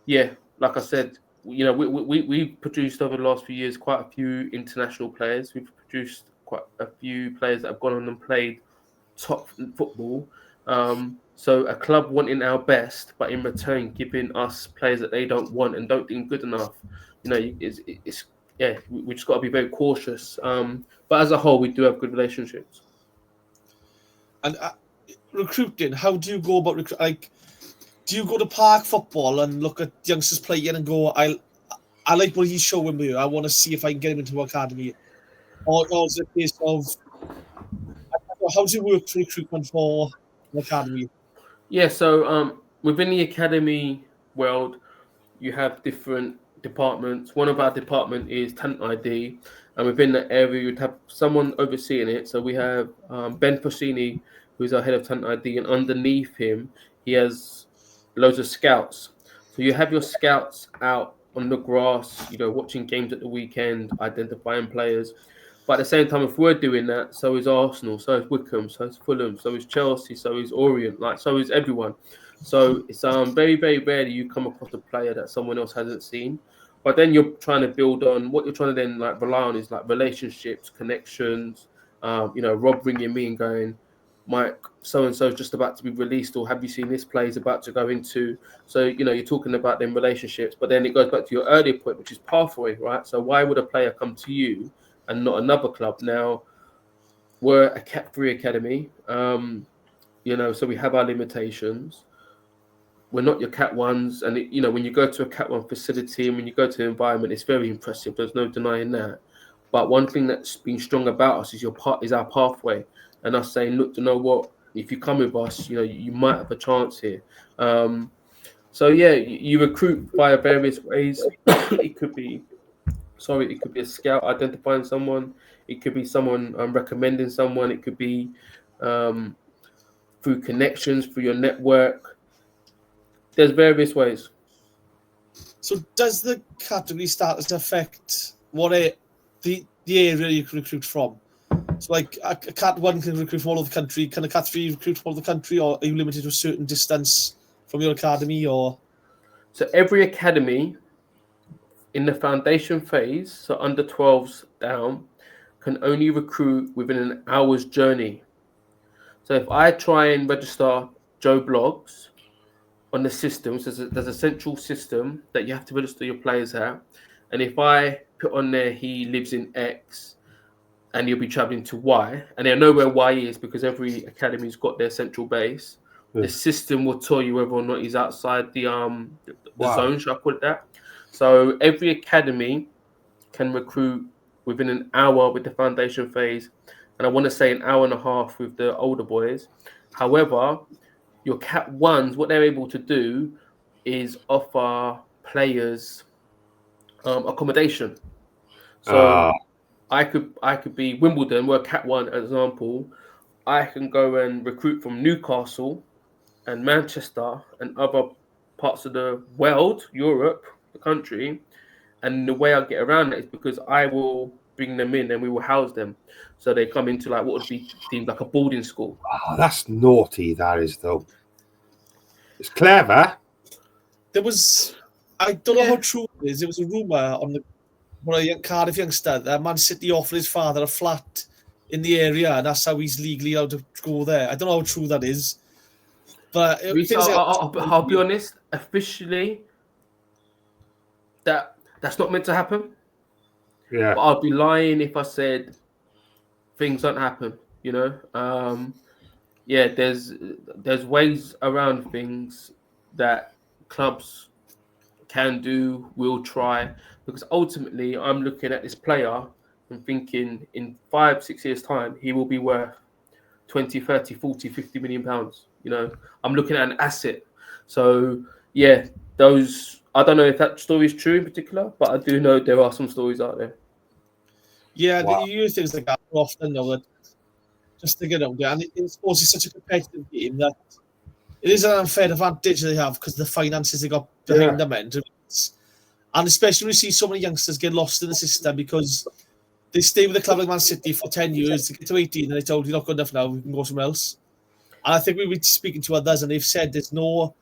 like I said, we've produced over the last few years quite a few international players. We've produced quite a few players that have gone on and played top football. So a club wanting our best, but in return giving us players that they don't want and don't think good enough, we just got to be very cautious. But as a whole, we do have good relationships. And recruiting, how do you go about recruiting? Like, do you go to park football and look at youngsters playing and go, I like what he's showing me. I want to see if I can get him into an academy. Or is it a case of, how do you work for recruitment for an academy? Yeah, so within the academy world, you have different departments. One of our department is talent ID, and within that area, you'd have someone overseeing it. So we have Ben Fossini, who's our head of talent ID, and underneath him, he has loads of scouts. So you have your scouts out on the grass, watching games at the weekend, identifying players. But at the same time, if we're doing that, so is Arsenal, so is Wickham, so is Fulham, so is Chelsea, so is Orient, so is everyone. So it's very, very rarely you come across a player that someone else hasn't seen. But then you're trying to build on what you're trying to then rely on is relationships, connections. Rob ringing me and going, Mike, so and so is just about to be released, or have you seen this player is about to go into? So you're talking about them relationships, but then it goes back to your earlier point, which is pathway, right? So why would a player come to you and not another club? Now, we're a Cat 3 academy, so we have our limitations. We're not your Cat 1s, and when you go to a Cat 1 facility and when you go to the environment, it's very impressive. There's no denying that. But one thing that's been strong about us is our pathway, and us saying, look, you know what? If you come with us, you might have a chance here. You recruit via various ways. It could be a scout identifying someone. It could be someone recommending someone. It could be through connections, through your network. There's various ways. So does the category status affect the area you can recruit from? So like a Cat 1 can recruit from all over the country. Can a Cat 3 recruit from all over the country, or are you limited to a certain distance from your academy? Or so every academy in the foundation phase, so under 12s down, can only recruit within an hour's journey. So if I try and register Joe Bloggs on the system, so there's a central system that you have to register your players at, and if I put on there he lives in X and you'll be traveling to Y, and I know where Y is because every academy's got their central base. The system will tell you whether or not he's outside the zone, should I call it that? So every academy can recruit within an hour with the foundation phase, and I want to say an hour and a half with the older boys. However, your Cat 1s, what they're able to do is offer players accommodation. So I could be Wimbledon, we're Cat 1 as an example. I can go and recruit from Newcastle and Manchester and other parts of the world, Europe, the country. And the way I get around it is because I will bring them in and we will house them. So they come into what would be deemed like a boarding school. Oh, that's naughty, that is, though. It's clever. I don't know how true it is. There was a rumour on a Cardiff youngster that Man City offered his father a flat in the area, and that's how he's legally allowed to go there. I don't know how true that is. But I'll be honest, officially, that's not meant to happen. Yeah. But I'd be lying if I said things don't happen, there's ways around things that clubs can do, will try. because ultimately I'm looking at this player and thinking in 5-6 years time he will be worth 20, 30, 40, 50 million pounds. I'm looking at an asset. So yeah, I don't know if that story is true in particular, but I do know there are some stories out there. Yeah, wow. You use things like that often, though, that just to get out there. And it's also such a competitive game that it is an unfair advantage they have because the finances they got behind them end. And especially when you see so many youngsters get lost in the system because they stay with the club like Man City for 10 years to get to 18 and they told you're not good enough now, we can go somewhere else. And I think we were speaking to others and they've said there's no,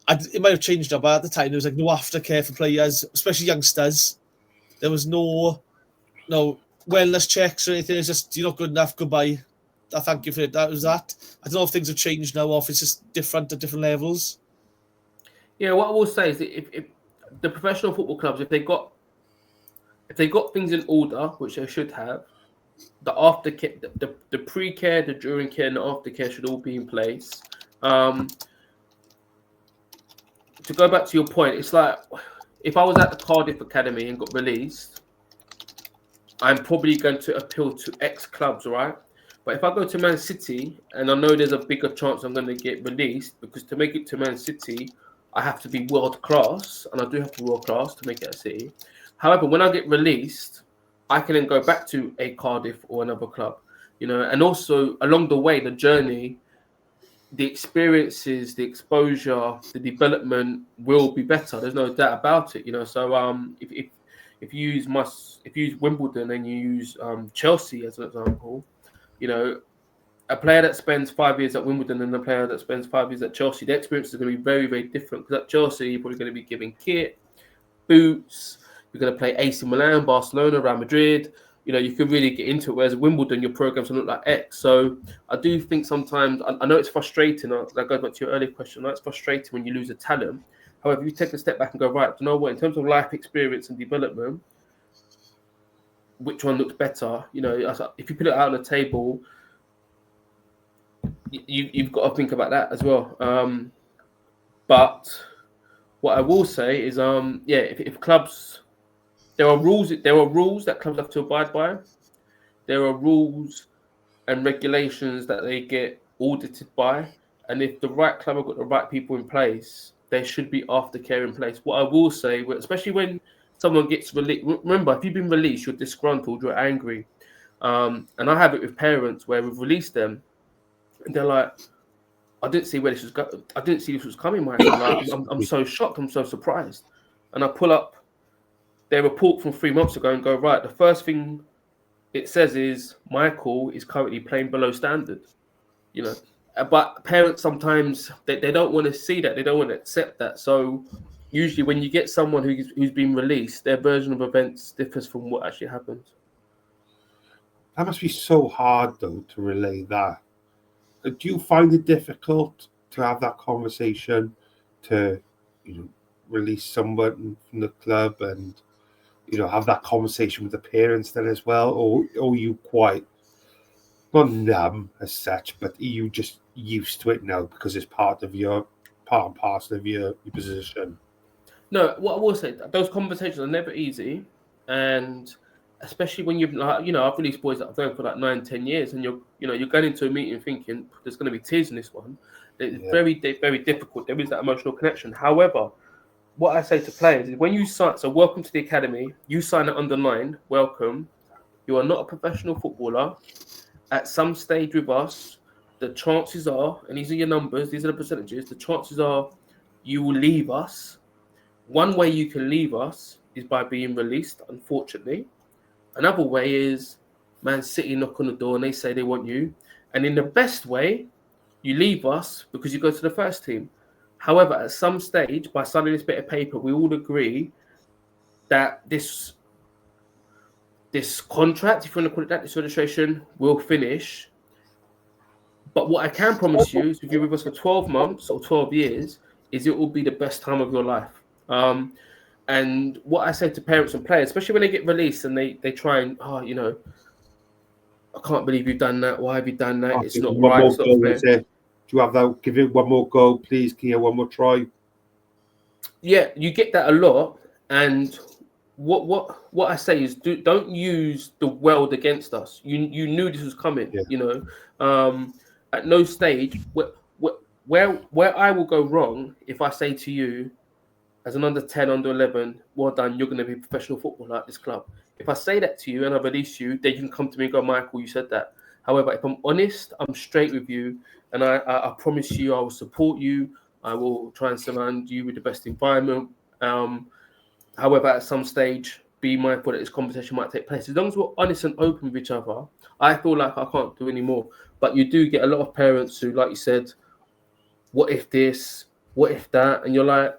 it might have changed now, but at the time there was like no aftercare for players, especially youngsters. There was no wellness checks or anything. It's just, you're not good enough, goodbye. I thank you for it. That was that. I don't know if things have changed now or if it's just different at different levels. Yeah, what I will say is that if the professional football clubs, if they got things in order, which they should have, the aftercare, the pre-care, the during care, and the aftercare should all be in place. To go back to your point, it's like if I was at the Cardiff Academy and got released, I'm probably going to appeal to X clubs, right? But if I go to Man City and I know there's a bigger chance I'm going to get released, because to make it to Man City, I have to be world class, and I do have to be world class to make it a City. However, when I get released, I can then go back to a Cardiff or another club, and also along the way, the journey, the experiences, the exposure, the development will be better. There's no doubt about it, So if you use Wimbledon and you use Chelsea as an example, a player that spends 5 years at Wimbledon and a player that spends 5 years at Chelsea, their experience is going to be very, very different. Because at Chelsea, you're probably going to be giving kit, boots. You're going to play AC Milan, Barcelona, Real Madrid. You can really get into it. Whereas at Wimbledon, your programs will look like X. So I do think sometimes, I know it's frustrating. That goes back to your earlier question. I know it's frustrating when you lose a talent. However, you take a step back and go, right, you know what? In terms of life experience and development, which one looks better? If you put it out on the table, you've got to think about that as well. But what I will say is, if clubs, there are rules that clubs have to abide by. There are rules and regulations that they get audited by. And if the right club have got the right people in place, there should be aftercare in place. What I will say, especially when someone gets released, remember, if you've been released, you're disgruntled, you're angry. And I have it with parents where we've released them, and they're like, I didn't see where this was going. I didn't see this was coming, Michael. Like, I'm so shocked. I'm so surprised. And I pull up their report from 3 months ago and go, right, the first thing it says is Michael is currently playing below standard. But parents sometimes they don't want to see that. They don't want to accept that. So usually when you get someone who's been released, their version of events differs from what actually happened. That must be so hard, though, to relay that. Do you find it difficult to have that conversation, to release someone from the club and have that conversation with the parents then as well, or are you quite not numb as such, but are you just used to it now because it's part and parcel of your position? No, what I will say, those conversations are never easy, and especially when you've I've released boys that I've known for like 9-10 years, and you're going into a meeting thinking there's going to be tears in this one. It's very, very difficult. There is that emotional connection. However, what I say to players is when you sign, so welcome to the academy, you sign at under 9, welcome. You are not a professional footballer. At some stage with us, the chances are, and these are your numbers, these are the percentages, the chances are you will leave us. One way you can leave us is by being released, unfortunately. Another way is Man City knock on the door and they say they want you. And in the best way, you leave us because you go to the first team. However, at some stage, by signing this bit of paper, we all agree that this contract, if you want to call it that, this registration, will finish. But what I can promise you is if you're with us for 12 months or 12 years, is it will be the best time of your life. And what I say to parents and players, especially when they get released and they try and, I can't believe you've done that. Why have you done that? It's not right. It's not fair. Do you have that? Give it one more go, please. Can you have one more try? Yeah, you get that a lot. And what I say is don't use the world against us. You knew this was coming. Yeah. You know, at no stage where I will go wrong if I say to you, as an under 10, under 11, well done, you're going to be a professional footballer at this club. If I say that to you and I release you, then you can come to me and go, Michael, you said that. However, if I'm honest, I'm straight with you, and I promise you I will support you. I will try and surround you with the best environment. However, at some stage, be mindful that this conversation might take place. As long as we're honest and open with each other, I feel like I can't do any more. But you do get a lot of parents who, like you said, what if this, what if that? And you're like,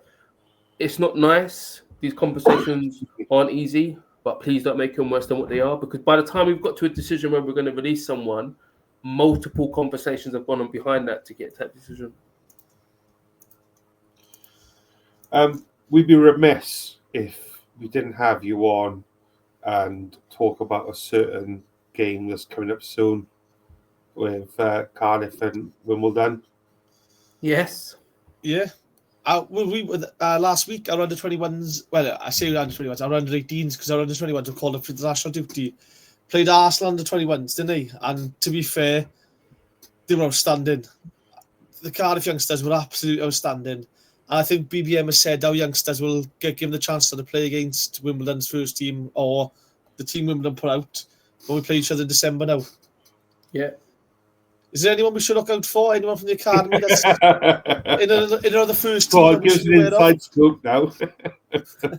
it's not nice. These conversations aren't easy, but please don't make them worse than what they are. Because by the time we've got to a decision where we're going to release someone, multiple conversations have gone on behind that to get to that decision. We'd be remiss if we didn't have you on and talk about a certain game that's coming up soon with Cardiff and Wimbledon. Yes. Yeah. Last week, our under 21s, well, I say under 21s, our under 18s, because our under 21s were called up for international duty, played Arsenal under 21s, didn't they? And to be fair, they were outstanding. The Cardiff youngsters were absolutely outstanding. And I think BBM has said our youngsters will get given the chance to play against Wimbledon's first team or the team Wimbledon put out when we play each other in December now. Yeah. Is there anyone we should look out for? Anyone from the academy that's in another first team? Well, gives an inside scoop now.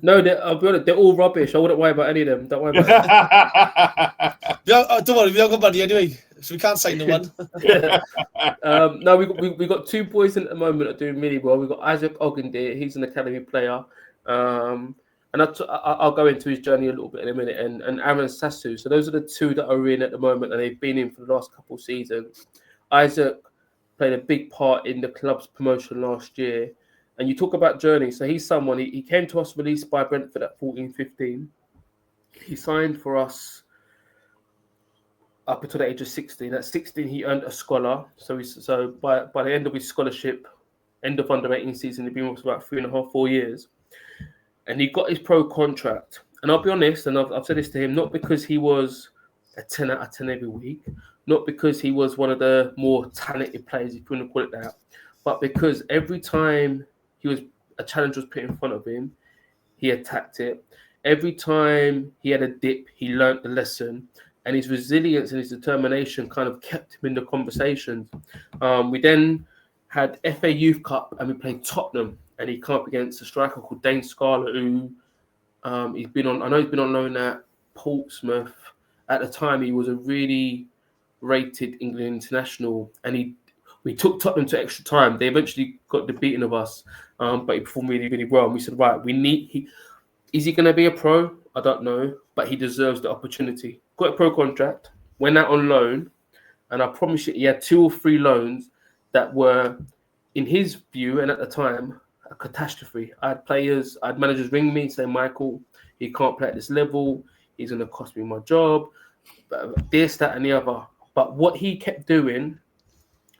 No, I'll be honest, they're all rubbish. I wouldn't worry about any of them. Don't worry about it. Don't worry, we haven't got money anyway, so we can't sign no one. No, we got two boys in at the moment that are doing really well. We've got Isaac Ogunde, he's an academy player. And I'll go into his journey a little bit in a minute. And Aaron Sassu. So those are the two that are in at the moment, and they've been in for the last couple of seasons. Isaac played a big part in the club's promotion last year. And you talk about journey. So he's someone, he came to us released by Brentford at 14-15. He signed for us up until the age of 16. At 16, he earned a scholar. So by the end of his scholarship, end of under 18 season, he'd been with us about 3.5, 4 years. And he got his pro contract. And I'll be honest, and I've said this to him, not because he was a 10 out of 10 every week, not because he was one of the more talented players, if you want to call it that, but because every time a challenge was put in front of him, he attacked it. Every time he had a dip, he learnt the lesson. And his resilience and his determination kind of kept him in the conversations. We then had FA Youth Cup and we played Tottenham. And he came up against a striker called Dane Scarlett, who he's been on loan at Portsmouth. At the time, he was a really rated England international, and we took Tottenham to extra time. They eventually got the beating of us, but he performed really, really well. And we said, right, is he going to be a pro? I don't know, but he deserves the opportunity. Got a pro contract, went out on loan, and I promise you, he had 2 or 3 loans that were, in his view, and at the time, a catastrophe. I had managers ring me saying, Michael, he can't play at this level. He's going to cost me my job. This, that, and the other. But what he kept doing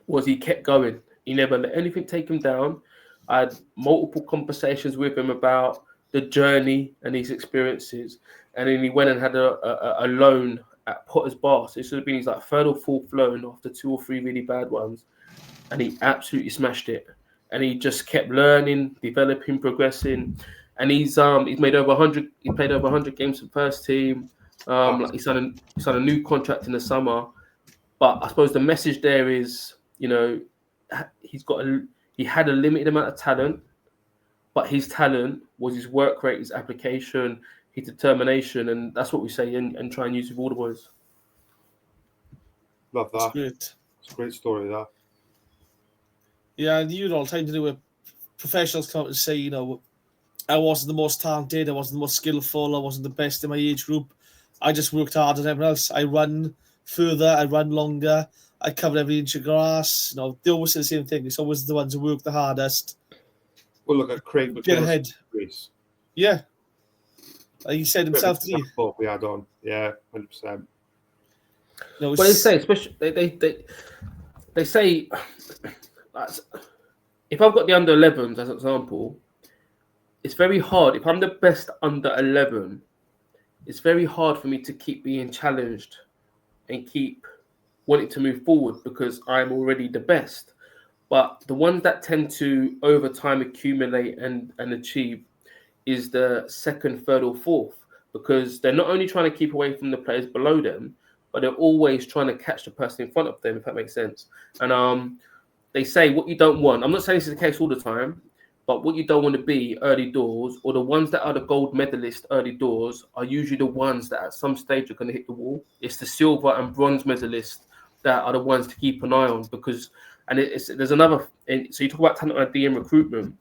was he kept going. He never let anything take him down. I had multiple conversations with him about the journey and his experiences. And then he went and had a loan at Potter's Bar. So it should have been his like 3rd or 4th loan after 2 or 3 really bad ones. And he absolutely smashed it. And he just kept learning, developing, progressing. And he's made over 100. He played over 100 games for first team. He signed a new contract in the summer. But I suppose the message there is, you know, he had a limited amount of talent, but his talent was his work rate, his application, his determination, and that's what we say and try and use with all the boys. Love that. It's It's a great story, that. Yeah, and you know, all the time to do with professionals come out and say, you know, I wasn't the most talented, I wasn't the most skillful, I wasn't the best in my age group. I just worked harder than everyone else. I run further, I run longer, I covered every inch of grass. You know, they always say the same thing. It's always the ones who work the hardest. Well, look at Craig. Get ahead. Yeah. He said himself, didn't he? We had on. Yeah, 100%. No, well, they say, especially, they say, if I've got the under 11s as an example, it's very hard. If I'm the best under 11, it's very hard for me to keep being challenged and keep wanting to move forward because I'm already the best. But the ones that tend to over time accumulate and achieve is the second, third, or fourth, because they're not only trying to keep away from the players below them, but they're always trying to catch the person in front of them, if that makes sense. And they say what you don't want. I'm not saying this is the case all the time, but what you don't want to be early doors, or the ones that are the gold medalist early doors, are usually the ones that at some stage are going to hit the wall. It's the silver and bronze medalists that are the ones to keep an eye on, because, and there's another. So you talk about talent ID and recruitment.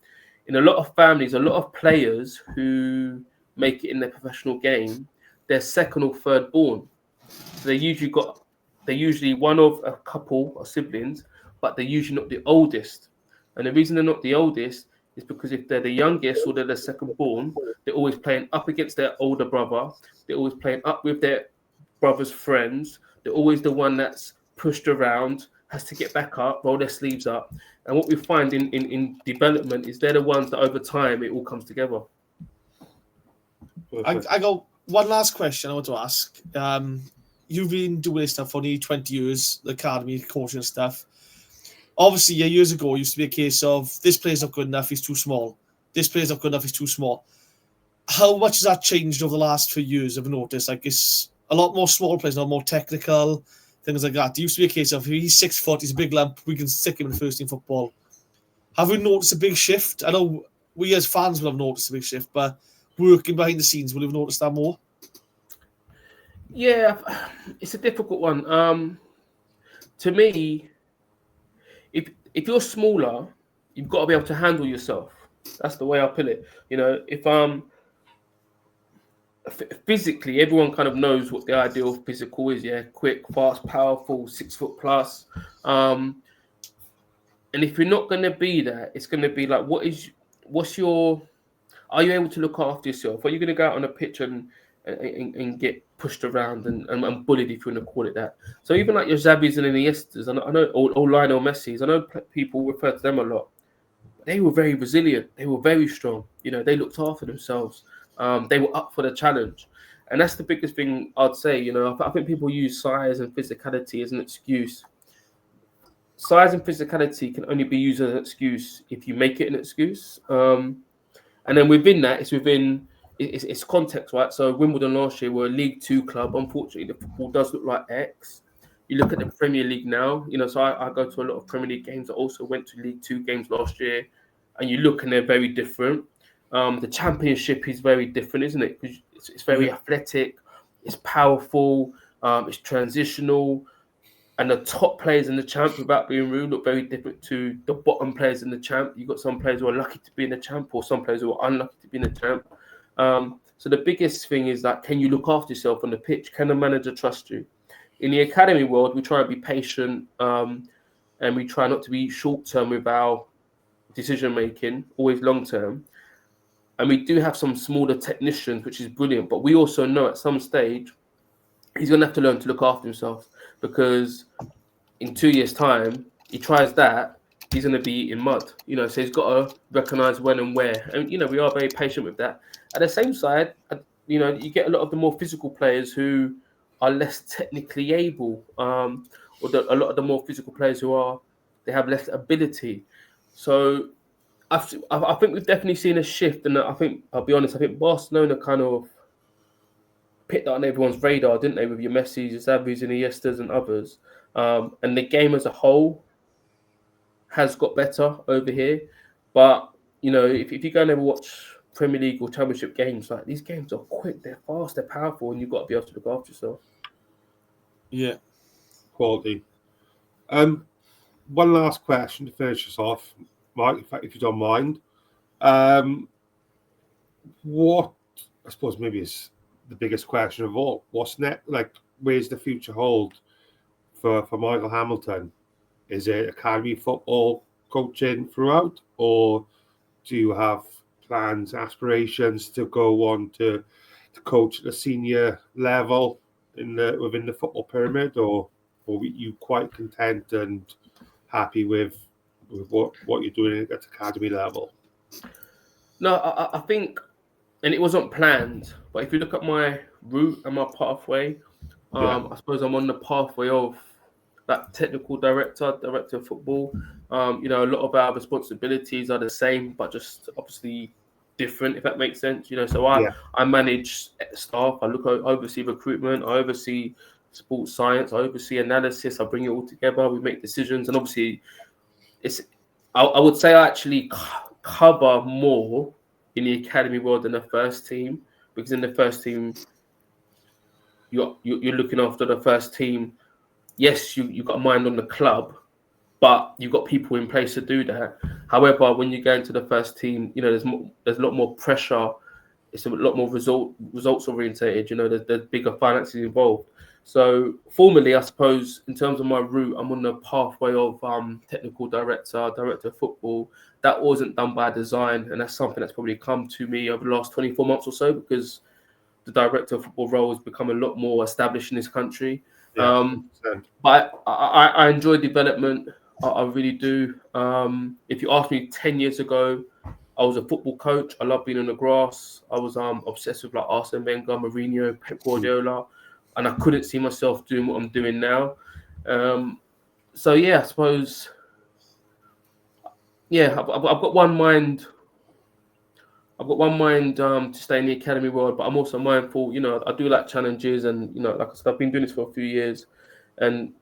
In a lot of families, a lot of players who make it in their professional game, they're second or third born. So they're usually one of a couple of siblings, but they're usually not the oldest. And the reason they're not the oldest is because if they're the youngest or they're the second born, they're always playing up against their older brother. They're always playing up with their brother's friends. They're always the one that's pushed around, has to get back up, roll their sleeves up. And what we find in development is they're the ones that over time it all comes together. I got one last question I want to ask. You've been doing this stuff for nearly 20 years, the academy, coaching and stuff. Obviously, years ago, it used to be a case of this player's not good enough, he's too small. This player's not good enough, he's too small. How much has that changed over the last few years? I've noticed, like, it's a lot more small players, a lot more technical, things like that. It used to be a case of he's 6 foot, he's a big lump, we can stick him in first team football. Have we noticed a big shift? I know we as fans will have noticed a big shift, but working behind the scenes, will have noticed that more? Yeah, it's a difficult one. To me, if you're smaller, you've got to be able to handle yourself. That's the way I put it. You know, if physically, everyone kind of knows what the ideal physical is. Yeah, quick, fast, powerful, 6 foot plus. And if you're not going to be that, it's going to be like, are you able to look after yourself? Are you going to go out on a pitch and get pushed around and bullied, if you want to call it that? So even like your Xavis and Iniestas, I know, or Lionel Messi's, I know people refer to them a lot. They were very resilient. They were very strong. You know, they looked after themselves. They were up for the challenge. And that's the biggest thing I'd say. You know, I think people use size and physicality as an excuse. Size and physicality can only be used as an excuse if you make it an excuse. And then within that, it's context, right? So Wimbledon last year were a League Two club. Unfortunately, the football does look like X. You look at the Premier League now, you know, so I go to a lot of Premier League games. I also went to League Two games last year, and you look and they're very different. The Championship is very different, isn't it? Because it's very athletic, it's powerful, it's transitional. And the top players in the champ, without being rude, look very different to the bottom players in the champ. You've got some players who are lucky to be in the champ, or some players who are unlucky to be in the champ. So the biggest thing is that, can you look after yourself on the pitch? Can the manager trust you? In the academy world, we try and be patient, and we try not to be short-term with our decision-making, always long-term. And we do have some smaller technicians, which is brilliant. But we also know at some stage, he's going to have to learn to look after himself, because in 2 years' time, he tries that, he's going to be eating mud. You know, so he's got to recognise when and where. And, you know, we are very patient with that. At the same side, you know, you get a lot of the more physical players who are less technically able, or a lot of the more physical players they have less ability. So I think we've definitely seen a shift. And I think, I'll be honest, I think Barcelona kind of picked that on everyone's radar, didn't they, with your Messis, your Xavis, and Iniestas and others. And the game as a whole has got better over here. But, you know, if you go and ever watch Premier League or Championship games, like, these games are quick, they're fast, they're powerful, and you've got to be able to look after yourself. Yeah. Quality. One last question to finish us off, Mike, if you don't mind. What, I suppose maybe is the biggest question of all, what's next? Like, where's the future hold for Michael Hamilton? Is it academy football coaching throughout, or do you have plans, aspirations to go on to coach at the senior level within the football pyramid, or are you quite content and happy with what you're doing at academy level? No, I think and it wasn't planned. But if you look at my route and my pathway, I suppose I'm on the pathway of that technical director of football. A lot of our responsibilities are the same, but just obviously different, if that makes sense. So I manage staff, I oversee recruitment, I oversee sports science, I oversee analysis, I bring it all together, we make decisions, and obviously I would say I actually cover more in the academy world than the first team, because in the first team you're looking after the first team. Yes, you got a mind on the club, but you've got people in place to do that. However, when you go into the first team, there's a lot more pressure. It's a lot more results orientated. There's bigger finances involved. So formally, I suppose, in terms of my route, I'm on the pathway of technical director of football. That wasn't done by design, and that's something that's probably come to me over the last 24 months or so, because the director of football role has become a lot more established in this country. But I enjoy development. I really do. If you asked me 10 years ago, I was a football coach. I love being on the grass. I was obsessed with like Arsene Wenger, Mourinho, Pep Guardiola, and I couldn't see myself doing what I'm doing now. I suppose, I've got one mind. I've got one mind to stay in the academy world, but I'm also mindful. I do like challenges, and like I said, I've been doing this for a few years, and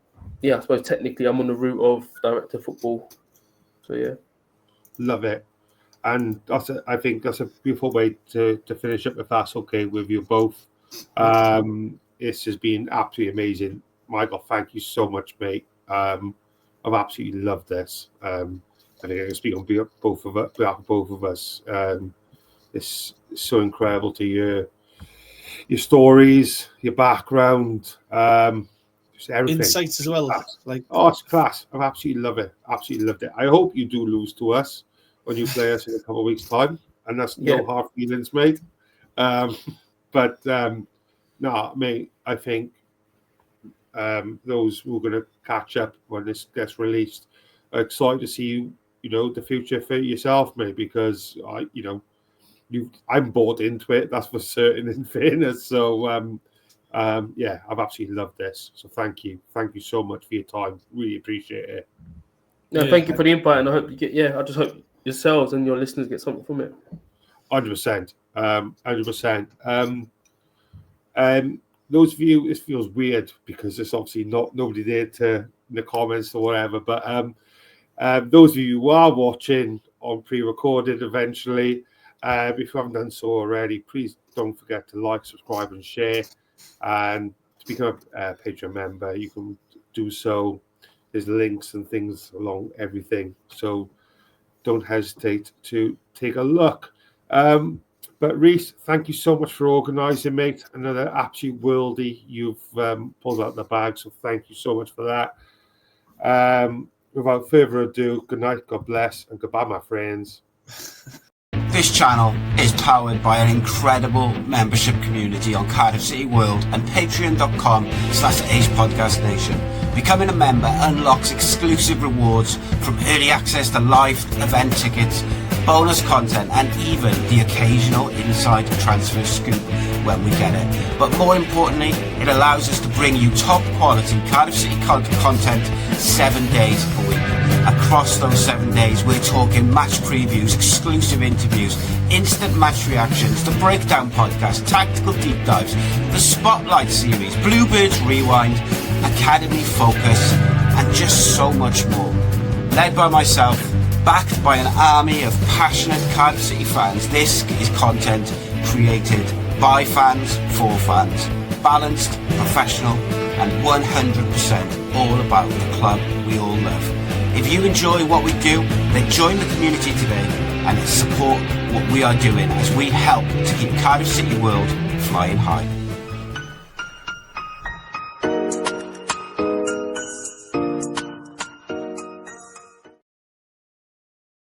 I suppose technically I'm on the route of director of football. So love it, and I think that's a beautiful way to finish up, if that's okay with you both. This has been absolutely amazing, Michael. Thank you so much, mate. I've absolutely loved this. I think I can speak on behalf of both of us. It's so incredible to hear your stories, your background, just everything. Insights as well. It's class. I absolutely love it. Absolutely loved it. I hope you do lose to us when you play us in a couple of weeks' time, and that's no hard feelings, mate. No, mate. I think those who are going to catch up when this gets released are excited to see the future for yourself, mate, because I'm bought into it, that's for certain, in fairness. So I've absolutely loved this. So thank you so much for your time. Really appreciate it. Thank you for the invite, and I hope you get I just hope yourselves and your listeners get something from it. 100%. 100%. Those of you, this feels weird because there's obviously nobody there in the comments or whatever, but those of you who are watching on pre-recorded eventually, if you haven't done so already, please don't forget to like, subscribe, and share. And to become a Patreon member, you can do so. There's links and things along everything, so don't hesitate to take a look. But Reese, thank you so much for organising, mate. Another absolute worldie you've pulled out the bag, so thank you so much for that. Without further ado, good night, God bless, and goodbye, my friends. This channel is powered by an incredible membership community on Cardiff City World and patreon.com/AcePodcastNation. Becoming a member unlocks exclusive rewards, from early access to live event tickets, bonus content, and even the occasional inside transfer scoop when we get it. But more importantly, it allows us to bring you top quality Cardiff City content 7 days a week. Across those 7 days, we're talking match previews, exclusive interviews, instant match reactions, the breakdown podcast, tactical deep dives, the spotlight series, Bluebirds Rewind, Academy Focus, and just so much more. Led by myself, backed by an army of passionate Cardiff City fans, this is content created by fans for fans. Balanced, professional, and 100% all about the club we all love. If you enjoy what we do, then join the community today and support what we are doing as we help to keep Cardiff City World flying high.